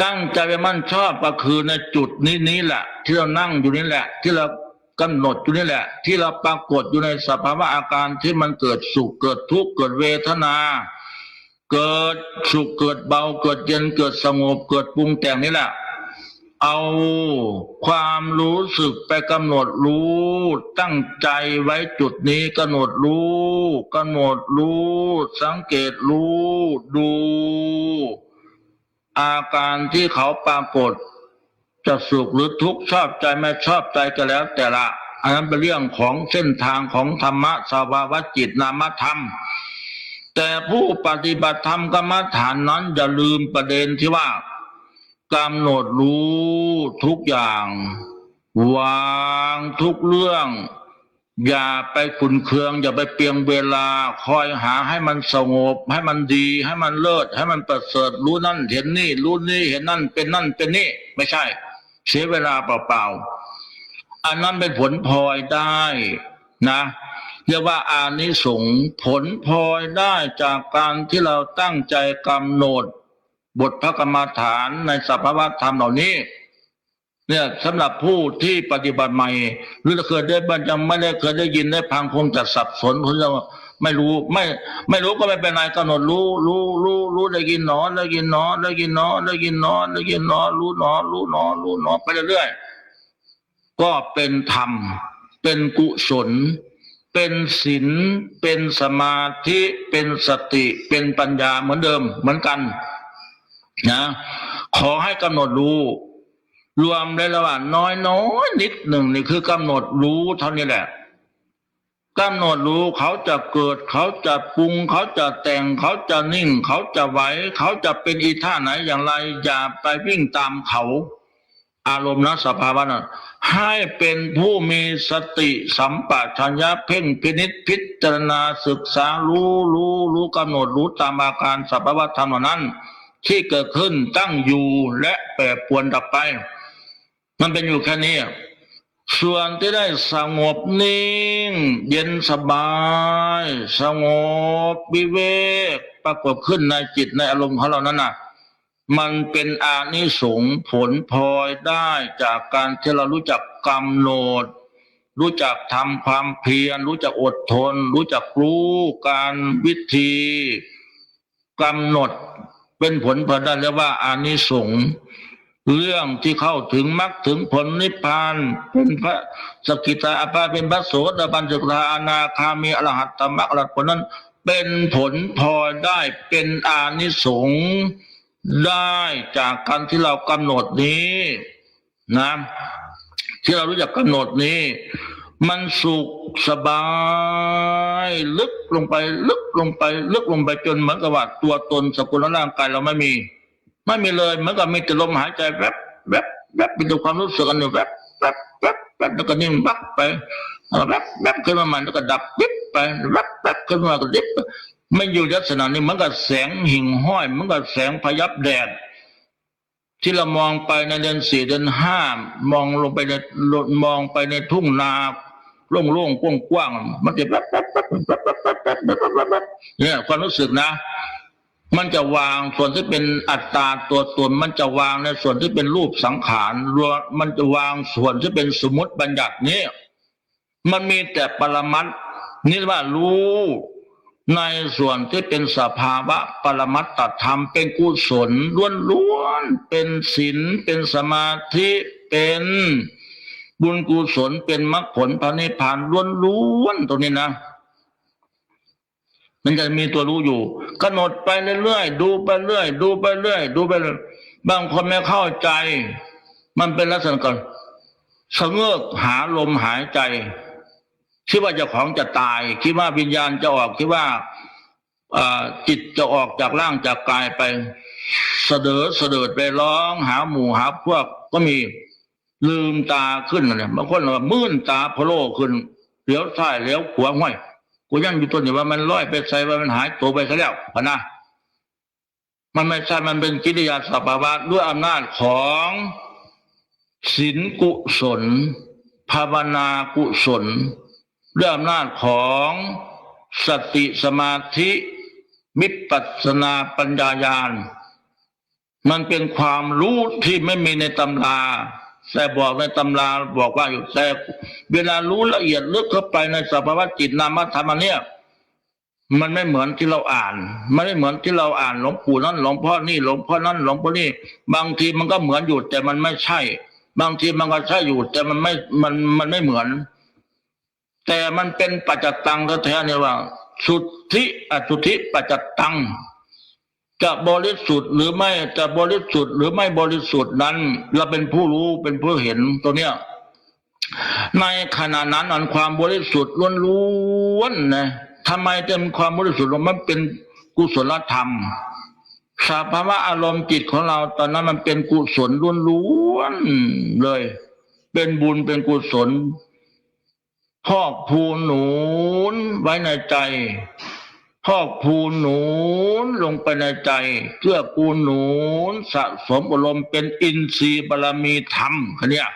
ตั้งใจไว้มันชอบก็คือในจุดนี้แหละที่เรานั่งอยู่นี่แหละที่เรากำหนดอยู่นี่แหละที่เราปรากฏอยู่ในสภาวะอาการที่มันเกิดสุขเกิดทุกข์เกิดเวทนาเกิดสุขเกิดเบาเกิดเย็นเกิดสงบเกิดปรุงแต่งนี่แหละเอาความรู้สึกไปกำหนดรู้ตั้งใจไว้จุดนี้กำหนดรู้สังเกตรู้ดูอาการที่เขาปรากฏจะสุขหรือทุกข์ชอบใจไม่ชอบใจก็แล้วแต่ละอันนั้นเป็นเรื่องของเส้นทางของธรรมะสภาวะจิตนามธรรมแต่ผู้ปฏิบัติธรรมกรรมฐานนั้นอย่าลืมประเด็นที่ว่ากำหนดรู้ทุกอย่างวางทุกเรื่องอย่าไปขุ่นเคืองอย่าไปเปลี่ยนเวลาคอยหาให้มันสงบให้มันดีให้มันเลิศให้มันประเสริฐรู้นั่นเห็นนี่รู้นี่เห็นนั่นเป็นนี่ไม่ใช่เสียเวลาเปล่าๆอันนั้นเป็นผลพลอยได้นะเรียกว่าอานิสงส์ผลพลอยได้จากการที่เราตั้งใจกำหนดบทพระกรรมฐานในสภาวะธรรมเหล่านี้เนี่ยสำหรับผู้ที่ปฏิบัติใหม่หรือเคยได้บ้างยังไม่ได้เคยได้ยินได้ฟังคงจะสับสนคงจะไม่รู้ก็ไม่เป็นไรกำหนดรู้ได้ยินหนอรู้หนอไปเรื่อยๆก็เป็นธรรมเป็นกุศลเป็นศีลเป็นสมาธิเป็นสติเป็นปัญญาเหมือนเดิมเหมือนกันนะขอให้กำหนดรู้รวมได้ละว่าน้อยนิดหนึ่งนี่คือกำหนดรู้เท่านี้แหละกำหนดรู้เขาจะเกิดเขาจะปรุงเขาจะแต่งเขาจะนิ่งเขาจะไหวเขาจะเป็นอีท่าไหนอย่างไรอย่าไปวิ่งตามเขาอารมณ์นะสภาวะนั้นให้เป็นผู้มีสติสัมปชัญญะเพ่งพินิจพิจารณาศึกษารู้กำหนดรู้ตามอาการสภาวะธรรมนั้นที่เกิดขึ้นตั้งอยู่และแปรปรวนดับไปมันเป็นอยู่แค่นี้ส่วนที่ได้สงบนิ่งเย็นสบายสงบวิเวกปรากฏขึ้นในจิตในอารมณ์ของเรานั้นน่ะมันเป็นอานิสงส์ผลพลอยได้จากการที่เรารู้จักกำหนดรู้จักทำความเพียรรู้จักอดทนรู้จักรู้การวิธีกำหนดเป็นผลพลอยได้เรียกว่าอานิสงส์เรื่องที่เข้าถึงมรรคถึงผลนิพพานเป็นพระสกิทาอภาเป็นพระโสดาบันสกิทาอนาคามีอรหัตตมรรคอรหัตผลนั้นเป็นผลพลอยได้เป็นอานิสงส์ได้จากการที่เรากำหนดนี้นะที่เรารู้จักกำหนดนี้มันสุขสบายลึกลงไปจนเหมือนกับว่าตัวตนสกุลร่างกายเราไม่มีเลยเหมือนกับมีแต่ลมหายใจแวบเป็นตัวความรู้สึกอันหนึ่งแวบแล้วก็นิ่งบักไปแวบขึ้นมาใหม่แล้วก็ดับปิ๊บไปแวบขึ้นมาก็ดิบไม่อยู่ลักษณะนี้เหมือนกับแสงหิ่งห้อยเหมือนกับแสงพยับแดดที่เรามองไปในเดือน4 เดือน 5มองไปในทุ่งนา โล่งๆกว้างๆมันจะแป๊บเนี่ยความรู้สึกนะมันจะวางส่วนที่เป็นอัตตาตัวตนมันจะวางในส่วนที่เป็นรูปสังขารมันจะวางส่วนที่เป็นสมมติบัญญัตินี้มันมีแต่ปรมัตถ์นี่ว่ารู้ในส่วนที่เป็นสภาวะปรมัตถธรรมเป็นกุศลล้วนๆเป็นศีลเป็นสมาธิเป็นบุญกุศลเป็นมรรคผลพระนิพพานล้วนๆตรงนี้นะมันจะมีตัวรู้อยู่กำหนดไปเรื่อยๆดูไปเรื่อยดูไปเรื่อยดูไปเรื่อยบางคนไม่เข้าใจมันเป็นลักษณะกันสะเงือกหาลมหายใจคิดว่าเจ้าของจะตายคิดว่าวิญญาณจะออกคิดว่าจิตจะออกจากร่างจากกายไปเสด็จไปร้องหาหมู่หาพวกก็มีลืมตาขึ้นเนี่ยบางคนว่ามื่นตาโผล่ขึ้นเหลียวซ้ายเหลียวขวาห้อยกูยังอยู่ตัวนี้ว่ามันลอยไปใส่ว่ามันหายตัวไปซะแล้วพะนะมันไม่ใช่มันเป็นกิริยาสภาวะด้วยอำนาจของศีลกุศลภาวนากุศลด้วยอำนาจของสติสมาธิวิปัสสนาปัญญาญาณมันเป็นความรู้ที่ไม่มีในตำราแต่บอกในตำราบอกว่าอยู่แต่เวลารู้ละเอียดลึกเข้าไปในสภาวะจิตนามธรรมเนี่ยมันไม่เหมือนที่เราอ่านไม่เหมือนที่เราอ่านหลวงปู่นั้นหลวงพ่อนี่หลวงพ่อนั้นหลวงพ่อนี่บางทีมันก็เหมือนอยู่แต่มันไม่ใช่บางทีมันก็ใช่อยู่แต่มันไม่เหมือนแต่มันเป็นปัจจตังแท้ๆเนี่ยว่าสุทธิอสุทธิปัจจตังจะบริสุทธิ์หรือไม่จะบริสุทธิ์หรือไม่บริสุทธิ์นั้นเราเป็นผู้รู้เป็นผู้เห็นตัวเนี้ยในขณะนั้นอันความบริสุทธิ์ล้วนๆนะทำไมจะเป็นความบริสุทธิ์มันเป็นกุศลธรรมสภาวะอารมณ์จิตของเราตอนนั้นมันเป็นกุศลล้วนๆเลยเป็นบุญเป็นกุศลพอกพูนหนุนไว้ในใจพอกพูนหนุนลงไปในใจเพื่อกูลหนุนสะสมอารมณ์เป็นอินทรีย์บารมีธรรมคะเนี่ย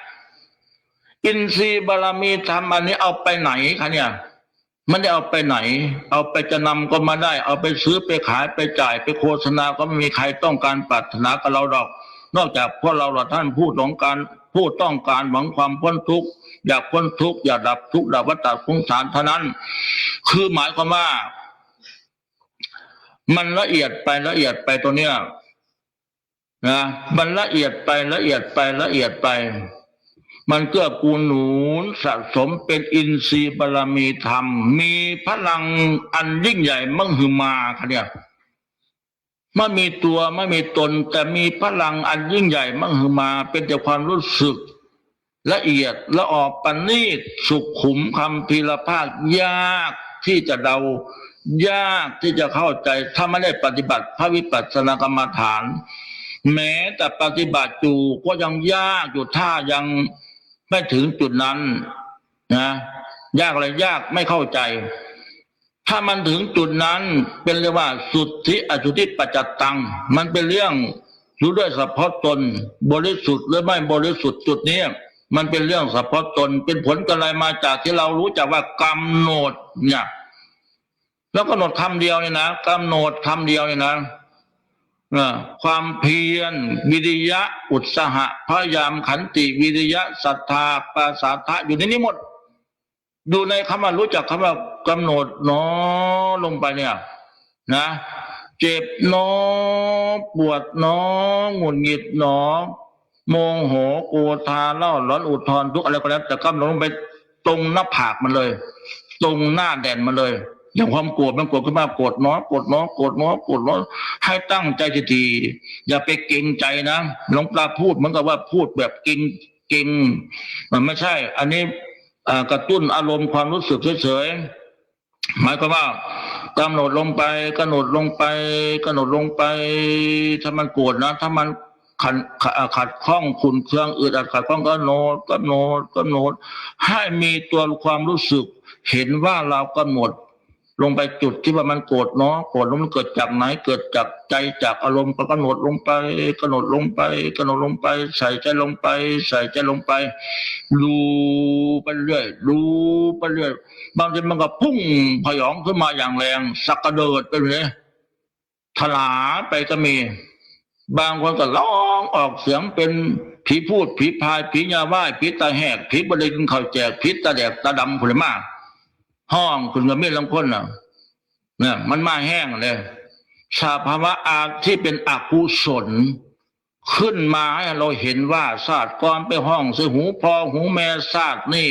อินทรีย์บารมีธรรมอันนี้เอาไปไหนคะเนี่ยมันจะเอาไปไหนเอาไปจะนำก็มาได้เอาไปซื้อไปขายไปจ่ายไปโฆษณาก็ไม่มีใครต้องการปรารถนากับเราดอกนอกจากพวกเราท่านผู้ต้องการหวังความพ้นทุกข์อยากพ้นทุกข์อยากดับทุกข์ดับวัฏสงสารเท่านั้นคือหมายความว่ามันละเอียดไปตัวเนี้ยนะมันละเอียดไปมันเกื้อกูลหนุนสะสมเป็นอินทรีย์บารมีธรรมมีพลังอันยิ่งใหญ่มั่งหือมาค่ะเนี่ยไม่มีตัวไม่มีตนแต่มีพลังอันยิ่งใหญ่มั่งหือมาเป็นแต่ความรู้สึกละเอียดละออกปณีตสุขุมคำพีรภาคยากที่จะเดายากที่จะเข้าใจถ้าไม่ได้ปฏิบัติพระวิปัสสนากรรมฐานแม้แต่ปฏิบัติอยู่ก็ยังยากอยู่ถ้ายังไม่ถึงจุดนั้นนะยากอะไรยากไม่เข้าใจถ้ามันถึงจุดนั้นเป็นเรียกว่าสุทธิอสุทธิปัจจตังมันเป็นเรื่องรู้ด้วยเฉพาะตนบริสุทธิ์หรือไม่บริสุทธิ์จุดนี้มันเป็นเรื่องเฉพาะตนเป็นผลกำไรมาจากที่เรารู้จักว่ากำหนดเนี่ยแล้วกำหนดคำเดียวเนี่ยนะกำหนดคำเดียวเนี่ยนะความเพียรวิริยะอุตสาหะพยายามขันติวิริยะศรัทธาปาสาทะอยู่ในนี้หมดดูในคำว่ารู้จักคำว่ากำหนดหนอลงไปเนี่ยนะเจ็บหนอปวดหนอหงุดหงิดหนอโมโหโกธาเล่าร้อนอุทธรทุกอะไรก็แล้วแต่กำหนดลงไปตรงหน้าผากมันเลยตรงหน้าแดนมันเลยอย่างความโกรธมันโกรธขึ้นมาโกรธเนาะให้ตั้งใจดีๆอย่าไปเกรงใจนะหลวงตาพูดเหมือนกับว่าพูดแบบเกรงมันไม่ใช่อันนี้กระตุ้นอารมณ์ความรู้สึกเฉยๆหมายความว่ากำหนดลงไปถ้ามันโกรธนะถ้ามันขัดข้องขุ่นเคืองอึดอัดขัดข้องก็โน้ตให้มีตัวความรู้สึกเห็นว่าเรากำหนดลงไปจุดที่ว่ามันโกรธเนาะโกรธมันเกิดจากไหนเกิดจากใจจากอารมณ์ก็กำหนดลงไปใส่ใจลงไปรู้ ไปเรื่อยดูไปเรื่อยบางทีมันก็พุ่งพยองขึ้นมาอย่างแรงสักกระเดิดไปเลยถลาไปก็มีบางคนก็ร้องออกเสียงเป็นผีพูดผีพายผียาว่ายผีตาแหกผีบริกินข้าวแจกผีตาแดกตาดำผุนมากห้องคุณก็ไม่ลำพ้นน่ะเนี่ยมันมาแห้งเลยสภาวะอาที่เป็นอกุศลขึ้นมาให้เราเห็นว่าศาสตร์ก่อนไปห้องใส่หูพอหูแม่ศาสตร์นี่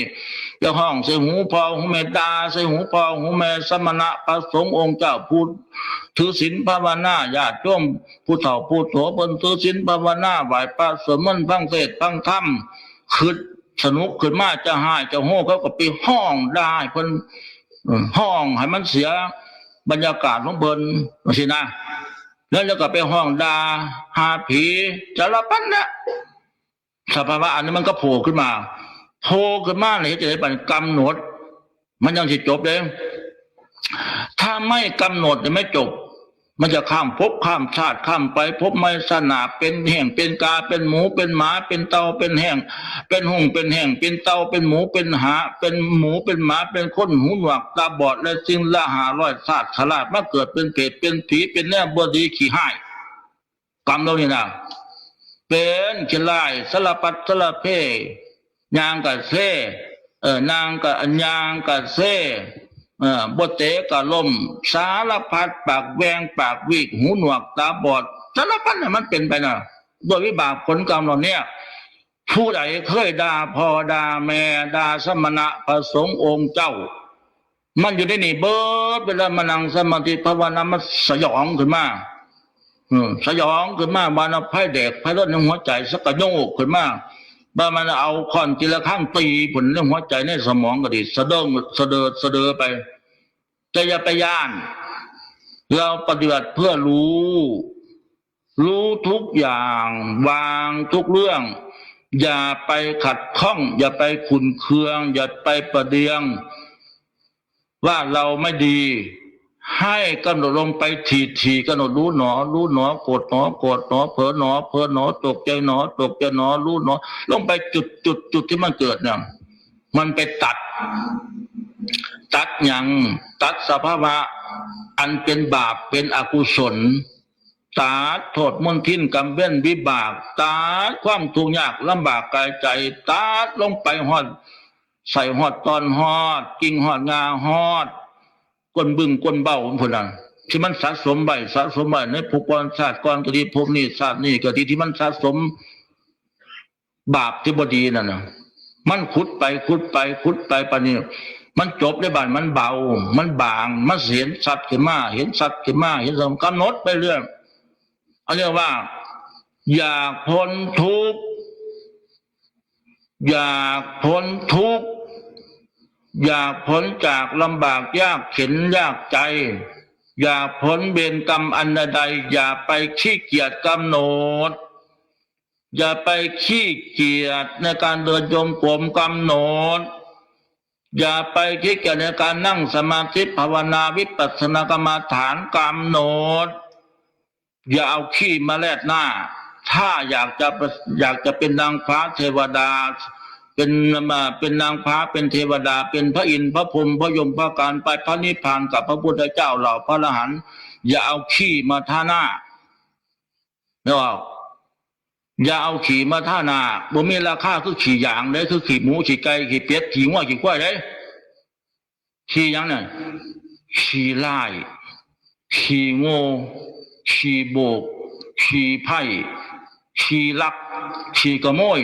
จะห้องใส่หูพอหูแม่ดาใส่หูพอหูแม่สมณะพระสงฆ์องค์เจ้าพูดถือศีลภาวนาญาติโยมผู้เฒ่าผู้โสเพิ่นถือศีลภาวนาไหว้พระสวดมนต์ฟังเทศน์ฟังธรรมคือสนุกขึ้นมาจะหายจะโห่เขาก็ไปห้องได้เพิ่นห้องให้มันเสียบรรยากาศของเพิ่นสินะแล้วก็ไปห้องดาหาผีจารพันนะสภาวะอันนี้มันก็โผล่ขึ้นมาเลยจะได้ปันกำหนดมันยังจะจบเลยถ้าไม่กำหนดจะไม่จบมันจะข้ามภพข้ามชาติข้ามไปภพไม่สนาเป็นแห่งเป็นกาเป็นหมูเป็นหมาเป็นเต่าเป็นแห่งเป็นหงเป็นแห่งเป็นเต่าเป็นหมูเป็นหาเป็นหมูเป็นหมาเป็นคนหูหนวกตาบอดและสิ่งละ500ชาติขลาดมาเกิดเป็นเปรตเป็นผีเป็นแน่บดีขี้ห้ายกรรมเราเนี่ยนะเป็นขี้ลายสลับปัดสลับเพยางกับเซ่นางกับยางกับเซ่บเตะกับลมสารพัดปากแวงปากวิกหูหนวกตาบอดสารพัดเนี่ยมันเป็นไปนะโดยวิบากผลกรรมเหล่านี้ผู้ใดเคยด่าพ่อด่าแม่ด่าสมณะพระสงฆ์องค์เจ้ามันอยู่ในนี่เบิดเวลามานั่งสมาธิภาวนามันสยองขึ้นมาสยองขึ้นมาบานไพ่เด็กไพ่รถในหัวใจสักกระโยกขึ้นมาบ้ามันเอาค้อนทีละข้างตีผลเรื่องหัวใจในสมองก็ดีสะเดอไปแต่อย่าไปย่านเราปฏิบัติเพื่อรู้ทุกอย่างวางทุกเรื่องอย่าไปขัดข้องอย่าไปขุ่นเคืองอย่าไปประเดียงว่าเราไม่ดีให้กำหนดลงไปทีกำหนดรู้หนอโกรธหนอเผลอหนอตกใจหนอรู้หนอลงไปจุดที่มันเกิดเนี่ยมันไปตัดอย่างตัดสภาวะอันเป็นบาปเป็นอกุศลตัดโทษมลทินกรรมเว้นวิบากตัดความทุกข์ยากลำบากกายใจตัดลงไปหอดใส่หอดตอนหอดกิ่งหอดงาหอดก้นบึ้งก้นเบ้าของคนนั้นที่มันสะสมใบในภพก่อนชาติก่อนก็ดีภพนี้ชาตินี้ก็ดีที่มันสะสมบาปที่บดีนั่นนะมันขุดไปปานนี้มันจบในบ้านมันเบามันบางมันเห็นสัตว์ขึ้นมาเห็นสมกำหนดไปเรื่อยเอาเรียกว่าอยากพ้นทุกข์อยากพ้นจากลำบากยากเข็นยากใจอย่าพ้นเวรกรรมอันใดอย่าไปขี้เกียจกำหนดอย่าไปขี้เกียจในการเดินโยมกลมกำหนดอย่าไปขี้เกียจในการนั่งสมาธิภาวนาวิปัสสนากรรมฐานกำหนดอย่าเอาขี้มาแลดหน้าถ้าอยากจะเป็นนางฟ้าเทวดาเป็นนางฟ้าเป็นเทวดาเป็นพระอินทร์พระพรหมพระยมพระการไปพระนิพพานกับพระพุทธเจ้าเหล่าพระอรหันต์อย่าเอาขี้มาท่าหน้าไม่ว่าอย่าเอาขี่มาท่าหน้าบ่มีราคาคือขี่อย่างเลยคือขี่หมูขี่ไก่ขี่เป็ดขี่งัวขี่ควายเลยขี่อย่างนั้นขี่ไล่ขี่โง่ขี่โบกขี่ไพ่ขี่ลักขี่กระโมย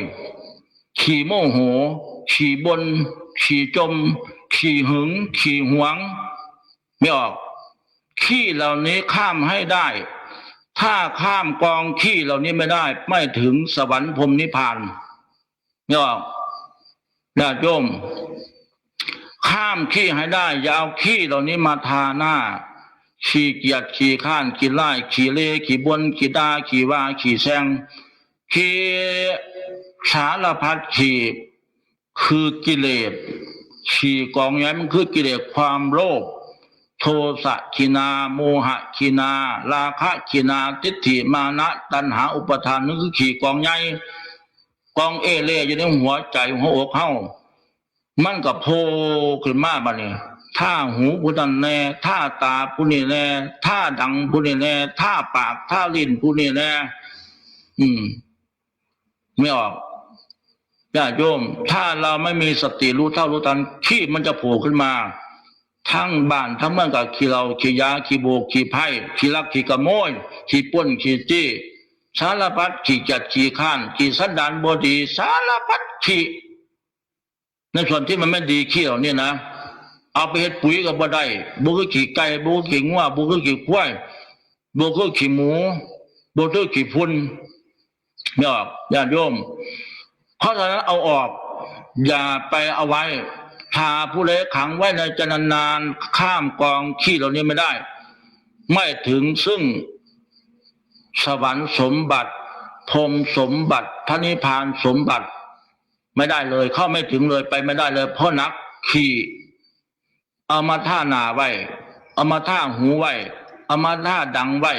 ขี่โมโหขี่บนขี่จมขี่หึงขี่หวงไม่ออกขี้เหล่านี้ข้ามให้ได้ถ้าข้ามกองขี้เหล่านี้ไม่ได้ไม่ถึงสวรรค์พรหมนิพพานไม่ออกญาติโยมข้ามขี้ให้ได้อย่าเอาขี้เหล่านี้มาทาหน้าขี้เกียจขี้ข้านขี้ไล่ขี้เล่ขี้บนขี้ด่าขี้ว่าขี้แซงขี้สารพัดขี้คือกิเลสขี้กองนี้มันคือกิเลสความโลภโทสะขีนาโมหะขีนาราคะขีนาทิฏฐิมานะตัณหาอุปทานนั่นคือขี้กองใหญ่กองเอเล่อยู่ในหัวใจหัวอกเฮา มันก็โผล่ขึ้นมาบัดนี้ท่าหูผู้นั้นแน่ท่าตาผู้นี้แน่ท่าดังผู้นี้แน่ท่าปากท่าลิ้นผู้นี้แน่ไม่ออกญาติโยมถ้าเราไม่มีสติรู้เท่ารู้ทันขี้มันจะโผล่ขึ้นมาทั้งบ้านทั้งเมืองกับขี้เราขี้ยาขี้โบกขี้ไผ่ขี้ลักขี้กระโมยขี้ป้นขี้จี้สารพัดขี้จัดขี้ข้านขี้สันดานบดีสารพัดขี้ในส่วนที่มันไม่ดีขี้เหล่านี้นะเอาไปเฮ็ดปุ๋ยกับบ่ได้บ่คือขี้ไก่บ่คือขี้งัวบ่คือขี้ควายบ่คือขี้หมูบ่คือขี้พุ่นไม่ออกญาติโยมเพราะฉะนั้นเอาออกอย่าไปเอาไว้พาผู้ใดขังไว้ในจะนานๆข้ามกองขี้เหล่านี้ไม่ได้ไม่ถึงซึ่งสวรรค์สมบัติพรหมสมบัติพระนิพพานสมบัติไม่ได้เลยเข้าไม่ถึงเลยไปไม่ได้เลยเพราะนักขี้เอามาท่าหน้าไว้เอามาท่าหูไว้เอามาท่าดังไว้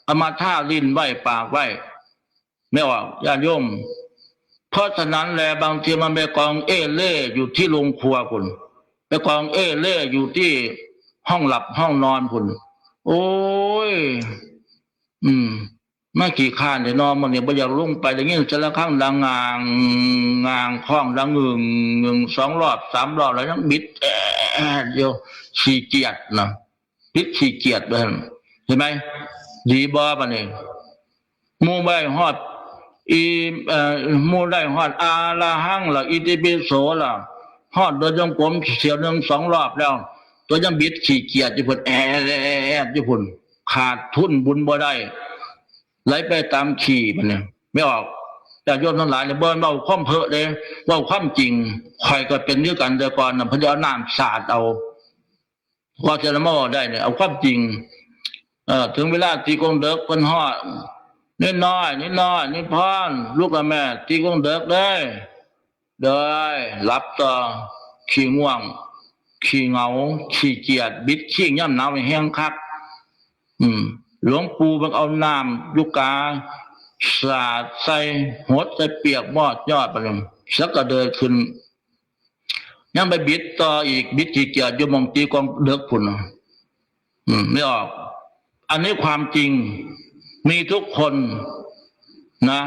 เอามาท่าลิ้นไว้ปากไว้ไม่ออกญาติโยมเพราะฉะนั้นแลบางทีมันไปกองเอเล่อยู่ที่โรงครัวคุณไปกองเอเล่อยู่ที่ห้องหลับห้องนอนคุณโอ้ยไม่กี่ข้านเดี๋ยวนอนมันเนี่ยไม่อยากลงไปอย่างนี้จะละข้างดังงางคล้องดังงึง2 รอบ 3 รอบแล้วยังบิดเดียวขี้เกียจนะบิดขี้เกียจเลยเห็นไหมดีบ่ปะเนี่ยมูใบฮอดมูได้ฮอดอาลาหังละอิติปิโสละฮอดโดยจงกรมเสียว1 2 รอบแล้วตัวยังบิดขี้เกียจญี่ปุ่นญี่ปุ่นขาดทุนบุญบ่ได้ไหลไปตามขี่มันเนี่ยไม่ออกแต่โยมทั้งหลายเนี่ยเบิ้ลเบาความเพอเลยเบาความจริงใครก็เป็นด้วยกันแต่ก่อนนะพระเจ้าน้ำสาดเอาว่าจะละมั่วได้เนี่ยเอาความจริงถึงเวลาตีกงเด็กเป็นห่อนิดน้อยนี่พอนลูกกับแม่ตีกงเด็กได้หลับต่อขี้ง่วงขี้เหงาขี้เกียจบิดขี้ย่ำหนาวแห้งคักหลวงปู่มันเอาน้ำยุกาสาดใส่หัวใส่เปียกมอดยอดไปเลยสักก็เดินขึ้นยังไปบิดต่ออีกบิดขี้เกียจอยู่มองตีกองเด็กพุ่นไม่ออกอันนี้ความจริงมีทุกคนนะ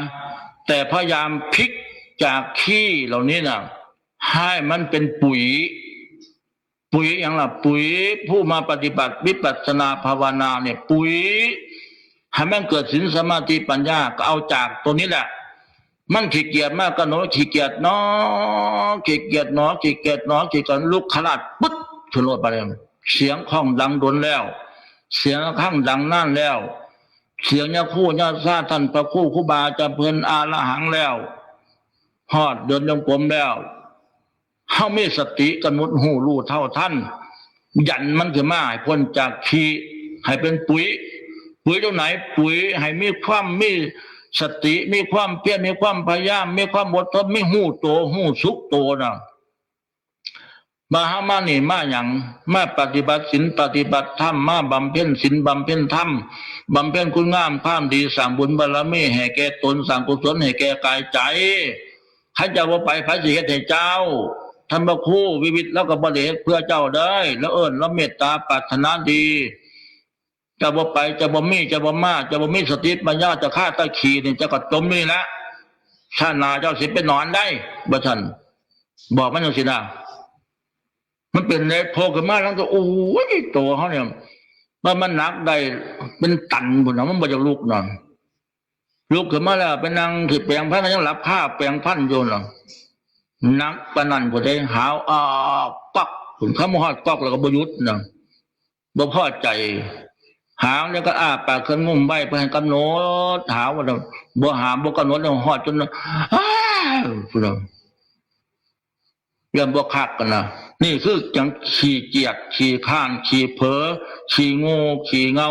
แต่พยายามพลิกจากขี้เหล่านี้นะให้มันเป็นปุ๋ยอย่างละปุ๋ยผู้มาปฏิบัติวิปัสสนาภาวนาเนี่ยปุ๋ยให้มันเกิดศีลสมาธิปัญญาก็เอาจากตัวนี้แหละมันขี้เกียจมากก็หนอขี้เกียจเนาะขี้เกียจเนาะขี้เกียจเนาะขี้เกียจลุกขลาดปึ๊ดขึ้นรถไปเลยเสียงข้องดังดนแล้วเสียงข้างดังนั่นแล้วเสียงยาคู่ยาซาท่านพระคู่ครูบาจะเพิ่นอาละหังแล้วฮอดเดินจงกรมแล้วเขามีสติกำหนดหูรู้เท่าท่านยันมันคือมาให้พ้นจากขี้ให้เป็นปุ๋ยตรงไหนปุ๋ยให้มีความมีสติมีความเพียรมีความพยายามมีความอดทนมีหูโตหูสุขโตนะมาหามานี่มาอย่างมาปฏิบัติศีลปฏิบัติธรรมมาบำเพ็ญศีลบำเพ็ญธรรมบำเพ็ญคุณงามความดีสร้างบุญบารมีให้แก่ตนสร้างกุศลให้แก่กายใจใครจะว่าไปพระสิเฮ็ดให้เจ้าท่านพระครูวิวิตแล้วก็บริเหตุเพื่อเจ้าได้แล้วแล้วเมตตาปรารถนาดีจะบ่ไปจะบ่มีจะบ่มาจะบ่มีสติปัญญาจะฆ่าตะขีนี่จะกัดจมนี่ละชาติหน้าเจ้าสิเป็นนอนได้บ่ท่านบอกมันจังซี่นะมันเป็นในโผล่ขึ้นมาแล้วก็โอ้ยตัวเขาเนี่ยมันหนักได้เป็นตันพุ่นน่ะมันบ่จะลุกนอนลุกขึ้นมาแล้วไปนั่งที่แปลงพันยังหลับผ้าแปลงพันอยู่น่ะนักปนันผู้ใดหาวก๊อกถึงข้ามหอดก๊อกแล้วก็บยุทธ์นะบ่พอใจหาวเนี่ยก็ปากเคลื่อนงุ่มใบเพื่อให้กำหนดหาวว่าบ่หามบ่กำหนดหอดจนพูดเรื่องบ่คักกันนะนี่คือจังขี้เกียจขี้ข้านขี้เผลอขี้โง่ขี้เงา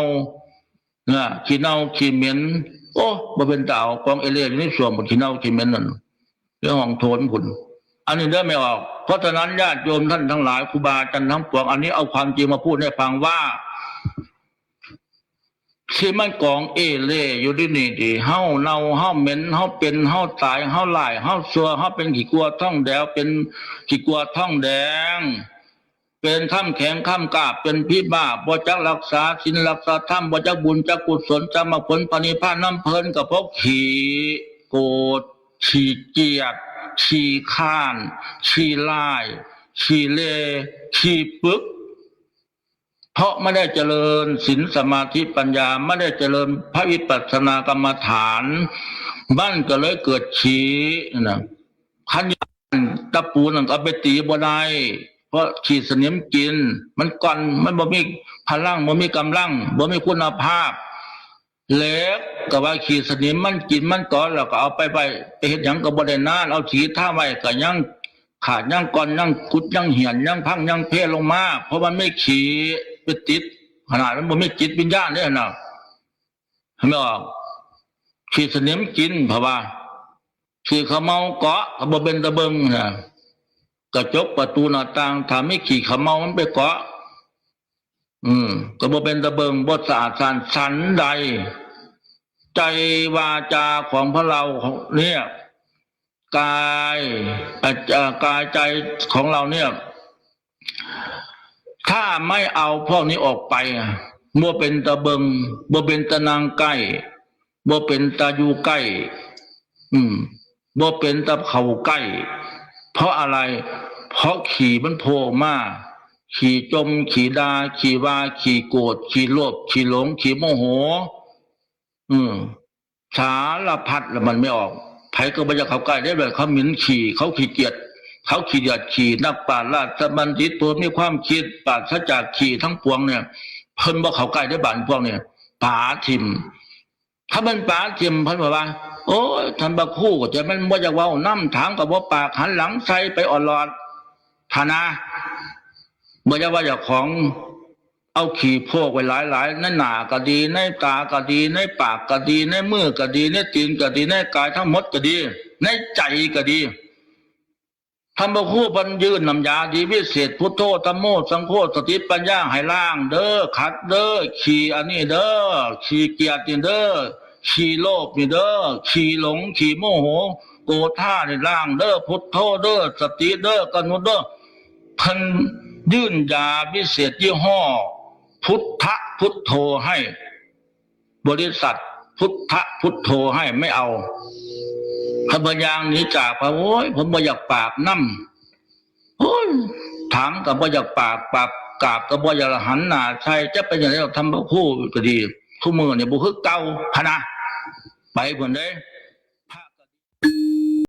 เนี่ยขี้เน่าขี้เหม็นโอ้บ่เป็นดาวกองเอเลี่ยนนี่ส่วนบ่ขี้เน่าขี้เหม็นนั่นเรื่องของโทนผุนอันนี้เดินไม่ออกเพราะฉะนั้นญาติโยมท่านทั้งหลายครูบาอาจารย์ทั้งปวงอันนี้เอาความจริงมาพูดให้ฟังว่า ที่มันกองเอเล่อยู่ที่นี่ดิเฮาเนาเฮาเหม็นเฮาเป็นเฮาตายเฮาหลายเฮาซัวเฮาเป็นขี้กลัวท่องแดวเป็นขี้กลัวท่องแดงเป็นข้ามแข็งข้ามกาบเป็นพี่บ้าบ่จักรักษาศีลรักษาธรรมบ่จักบุญจักกุศลจะมาผลปณิพพานน้ำเพลินกับพวกขี้โกรธขี้เกียจขี้ข้านขี้ลายขี้เลขี้ปึกเพราะไม่ได้เจริญศีลสมาธิปัญญาไม่ได้เจริญพระวิปัสสนากรรมฐานบ้านก็เลยเกิดขี้นะขันตะปูนั่นก็ไปตีบ่ได้เพราะขี้สนิมกินมันก่อนมันบ่มีพลังบ่มีกำลังบ่มีคุณภาพเล็กก็ว่าขี้สนิมมันกินมันก่อนแล้วก็เอาไปเฮ็ดหยังก็บ่ได้นานเอาขี้ท่าไว้ก็ยังขาดยังก่อนยังกุดยังเหี่ยนยังพังยังเพลงมาเพราะมันไม่ขี้ไปติดขนาดมันบ่มีจิตวิญญาณเนี่ยนะเห็นไหมออกขี้สนิมกินเพราะว่าขี้ขมเมาเกาะก็บ่เป็นตะเบิงนะกระจกประตูหน้าต่างถ้าไม่ขี้ขมเมามันไปเกาะก็บ่เป็นตะเบิงบ่สะอาดสันใดใจวาจาของพวกเราเนี่ยกายใจของเราเนี่ยถ้าไม่เอาพวกนี้ออกไปบ่เป็นตะเบิงบ่เป็นตะนางใกล้บ่เป็นตะอยู่ใกล้บ่เป็นตะเข้าใกล้เพราะอะไรเพราะขี่มันโผล่มาขี่จมขี่ด่าขี่ว่าขี่โกรธขี่โลภขี่หลงขี่โมโหสารพัดแล้วมันไม่ออกไผก็บ่อยากเข้าใกล้ได้แบบเขาหมิ่นขี่เขาขี้เกียจเขาขี้เดียดขี่นักปราชญ์ราชบัณฑิตตัวมีความคิดปราศจากขี่ทั้งปวงเนี่ยเพิ่นบ่เข้าใกล้ได้บ้านพวกเนี่ยป๋าทิมถ้ามันป๋าทิมเพิ่นบอกว่าโอ้ยท่านบักคู่ก็จะมันบ่อยากเว้าน้ำถามกับบ่ปากหันหลังใส่ไปอ่อนหลอดฐานะบ่อยากว่าอย่างของเอาขี่โพกไว้หลายๆในหน้าก็ดีในตาก็ดีในปากก็ดีในมือก็ดีในตีนก็ดีในกายทั้งหมดก็ดีในใจก็ดีท่านพระครูบรรยืนนำยาดีวิเศษพุทโธธัมโมสังโฆสติปัญญาให้ล่างเด้อขัดเด้อขี่อันนี้เด้อขี่เกียรติเด้อขี่โลภนี่เด้อขี่หลงขี่โมโหโกธาในล่างเด้อพุทโธเด้อสติเด้อกนุเด้อท่านยื่นยาวิเศษยี่ห้อพุทธพุทโธให้บริษัทพุทธพุทโธให้ไม่เอาขบยางหนีจากพระโอ้ยผมบ่อยากปากน้ำโอ้ยถามกับบ่อยากปากกราบกับบ่อยากหันหน้าใช่จะเป็นอย่างไรทำพระคู่ก็ดีคู่มือเนี่ยบุคือเก่าพนะไปเพื่อนเด้